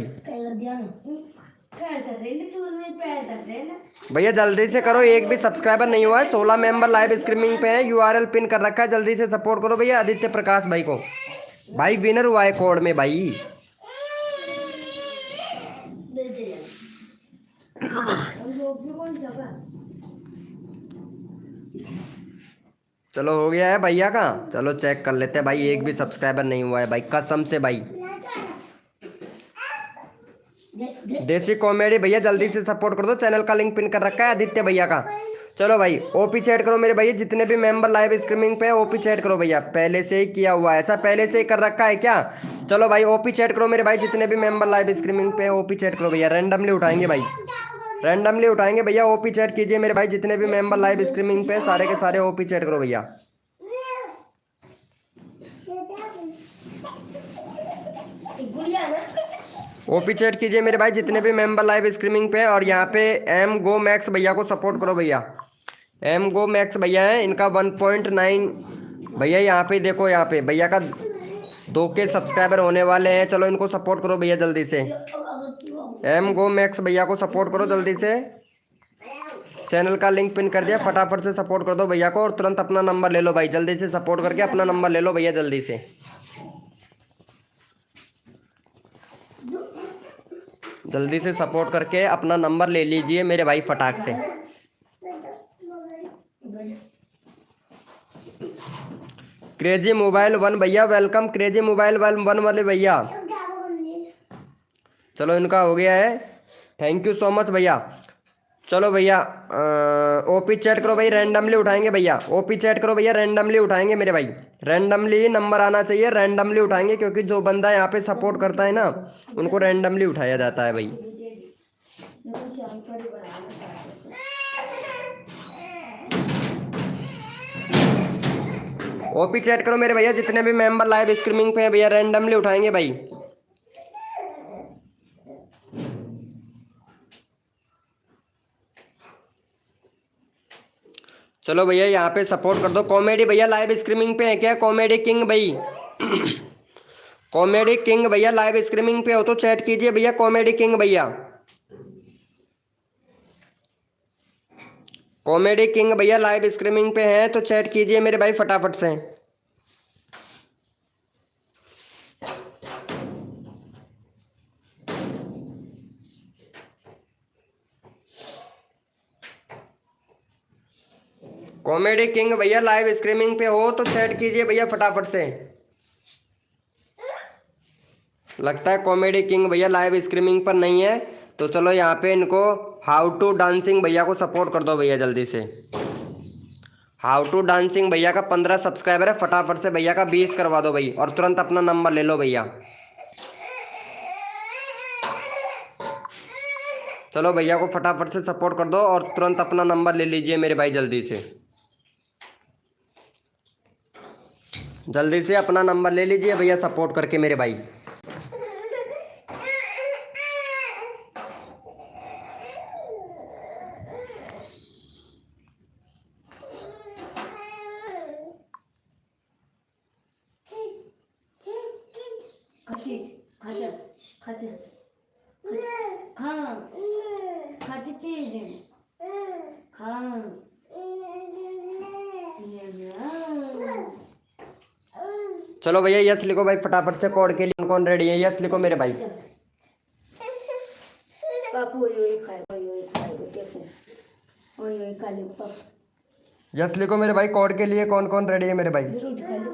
भैया जल्दी से करो, एक भी सब्सक्राइबर नहीं हुआ है। 16 मेंबर लाइव स्ट्रीमिंग पे है, यूआरएल पिन कर रखा है। जल्दी से सपोर्ट करो भैया आदित्य प्रकाश भाई को। भाई विनर हुआ है कोड में भाई। चलो हो गया है भैया का। चलो चेक कर लेते हैं भाई, एक भी सब्सक्राइबर नहीं हुआ है भाई कसम से भाई। देसी कॉमेडी भैया जल्दी से सपोर्ट कर दो, चैनल का लिंक पिन कर रखा है आदित्य भैया का। चलो भाई ओपी चैट करो मेरे भैया, जितने भी मेंबर लाइव स्ट्रीमिंग पे है ओपी चैट करो भैया। पहले से ही किया हुआ है, ऐसा पहले से ही कर रखा है क्या? चलो भाई ओपी चैट करो मेरे भाई, जितने भी मेंबर लाइव स्ट्रीमिंग पे है ओपी चैट करो भैया। रैंडमली उठाएंगे भाई, रैंडमली उठाएंगे भैया। ओपी चैट कीजिए मेरे भाई, जितने भी मेंबर लाइव स्ट्रीमिंग पे सारे के सारे ओपी चैट करो भैया। ओपी चैट कीजिए मेरे भाई, जितने भी मेंबर लाइव स्ट्रीमिंग पे। और यहाँ पे एम गो मैक्स भैया को सपोर्ट करो भैया। एम गो मैक्स भैया है, इनका 1.9 भैया। यहाँ पे देखो, यहाँ पे भैया का 2K सब्सक्राइबर होने वाले हैं। चलो इनको सपोर्ट करो भैया जल्दी से। एम गो मैक्स भैया को सपोर्ट करो जल्दी से। चैनल का लिंक पिन कर दिया, फटाफट से सपोर्ट कर दो भैया को। और तुरंत अपना नंबर ले लो भाई, जल्दी से सपोर्ट करके अपना नंबर ले लो भैया जल्दी से। जल्दी से सपोर्ट करके अपना नंबर ले लीजिए मेरे भाई फटाक से। क्रेजी मोबाइल 1 भैया वेलकम, क्रेजी मोबाइल 1 वाले भैया। चलो इनका हो गया है, थैंक यू सो मच भैया। चलो भैया ओपी चैट करो भाई, रैंडमली उठाएंगे भैया। ओपी चैट करो भैया, रैंडमली उठाएंगे मेरे भाई। रैंडमली नंबर आना चाहिए, रैंडमली उठाएंगे, क्योंकि जो बंदा यहाँ पे सपोर्ट करता है ना उनको रैंडमली उठाया जाता है भाई। ओपी चैट करो मेरे भैया, जितने भी मेंबर लाइव स्ट्रीमिंग पे हैं भैया, रैंडमली उठाएंगे भाई। चलो भैया यहाँ पे सपोर्ट कर दो। कॉमेडी भैया लाइव स्ट्रीमिंग पे है क्या? कॉमेडी किंग भाई कॉमेडी किंग भैया लाइव स्ट्रीमिंग पे हो तो चैट कीजिए भैया। कॉमेडी किंग भैया, कॉमेडी किंग भैया लाइव स्ट्रीमिंग पे हैं तो चैट कीजिए मेरे भाई फटाफट से। कॉमेडी किंग भैया लाइव स्ट्रीमिंग पे हो तो चैट कीजिए भैया फटाफट से। लगता है कॉमेडी किंग भैया लाइव स्ट्रीमिंग पर नहीं है, तो चलो यहाँ पे इनको हाउ टू डांसिंग भैया को सपोर्ट कर दो भैया जल्दी से। हाउ टू डांसिंग भैया का 15 सब्सक्राइबर है, फटाफट से भैया का 20 करवा दो भाई। और तुरंत अपना नंबर ले लो भैया। चलो भैया को फटाफट से सपोर्ट कर दो और तुरंत अपना नंबर ले लीजिए मेरे भाई जल्दी से। जल्दी से अपना नंबर ले लीजिए भैया सपोर्ट करके मेरे भाई। चलो भैया यस लिखो भाई फटाफट से, कोड के लिए कौन कौन रेडी है, यस लिखो मेरे भाई। पापू वही खाए, वही खाए, देखो वही खा लो पापू। यस लिखो मेरे भाई, कोड के लिए कौन कौन रेडी है मेरे भाई। रोटी खा लो,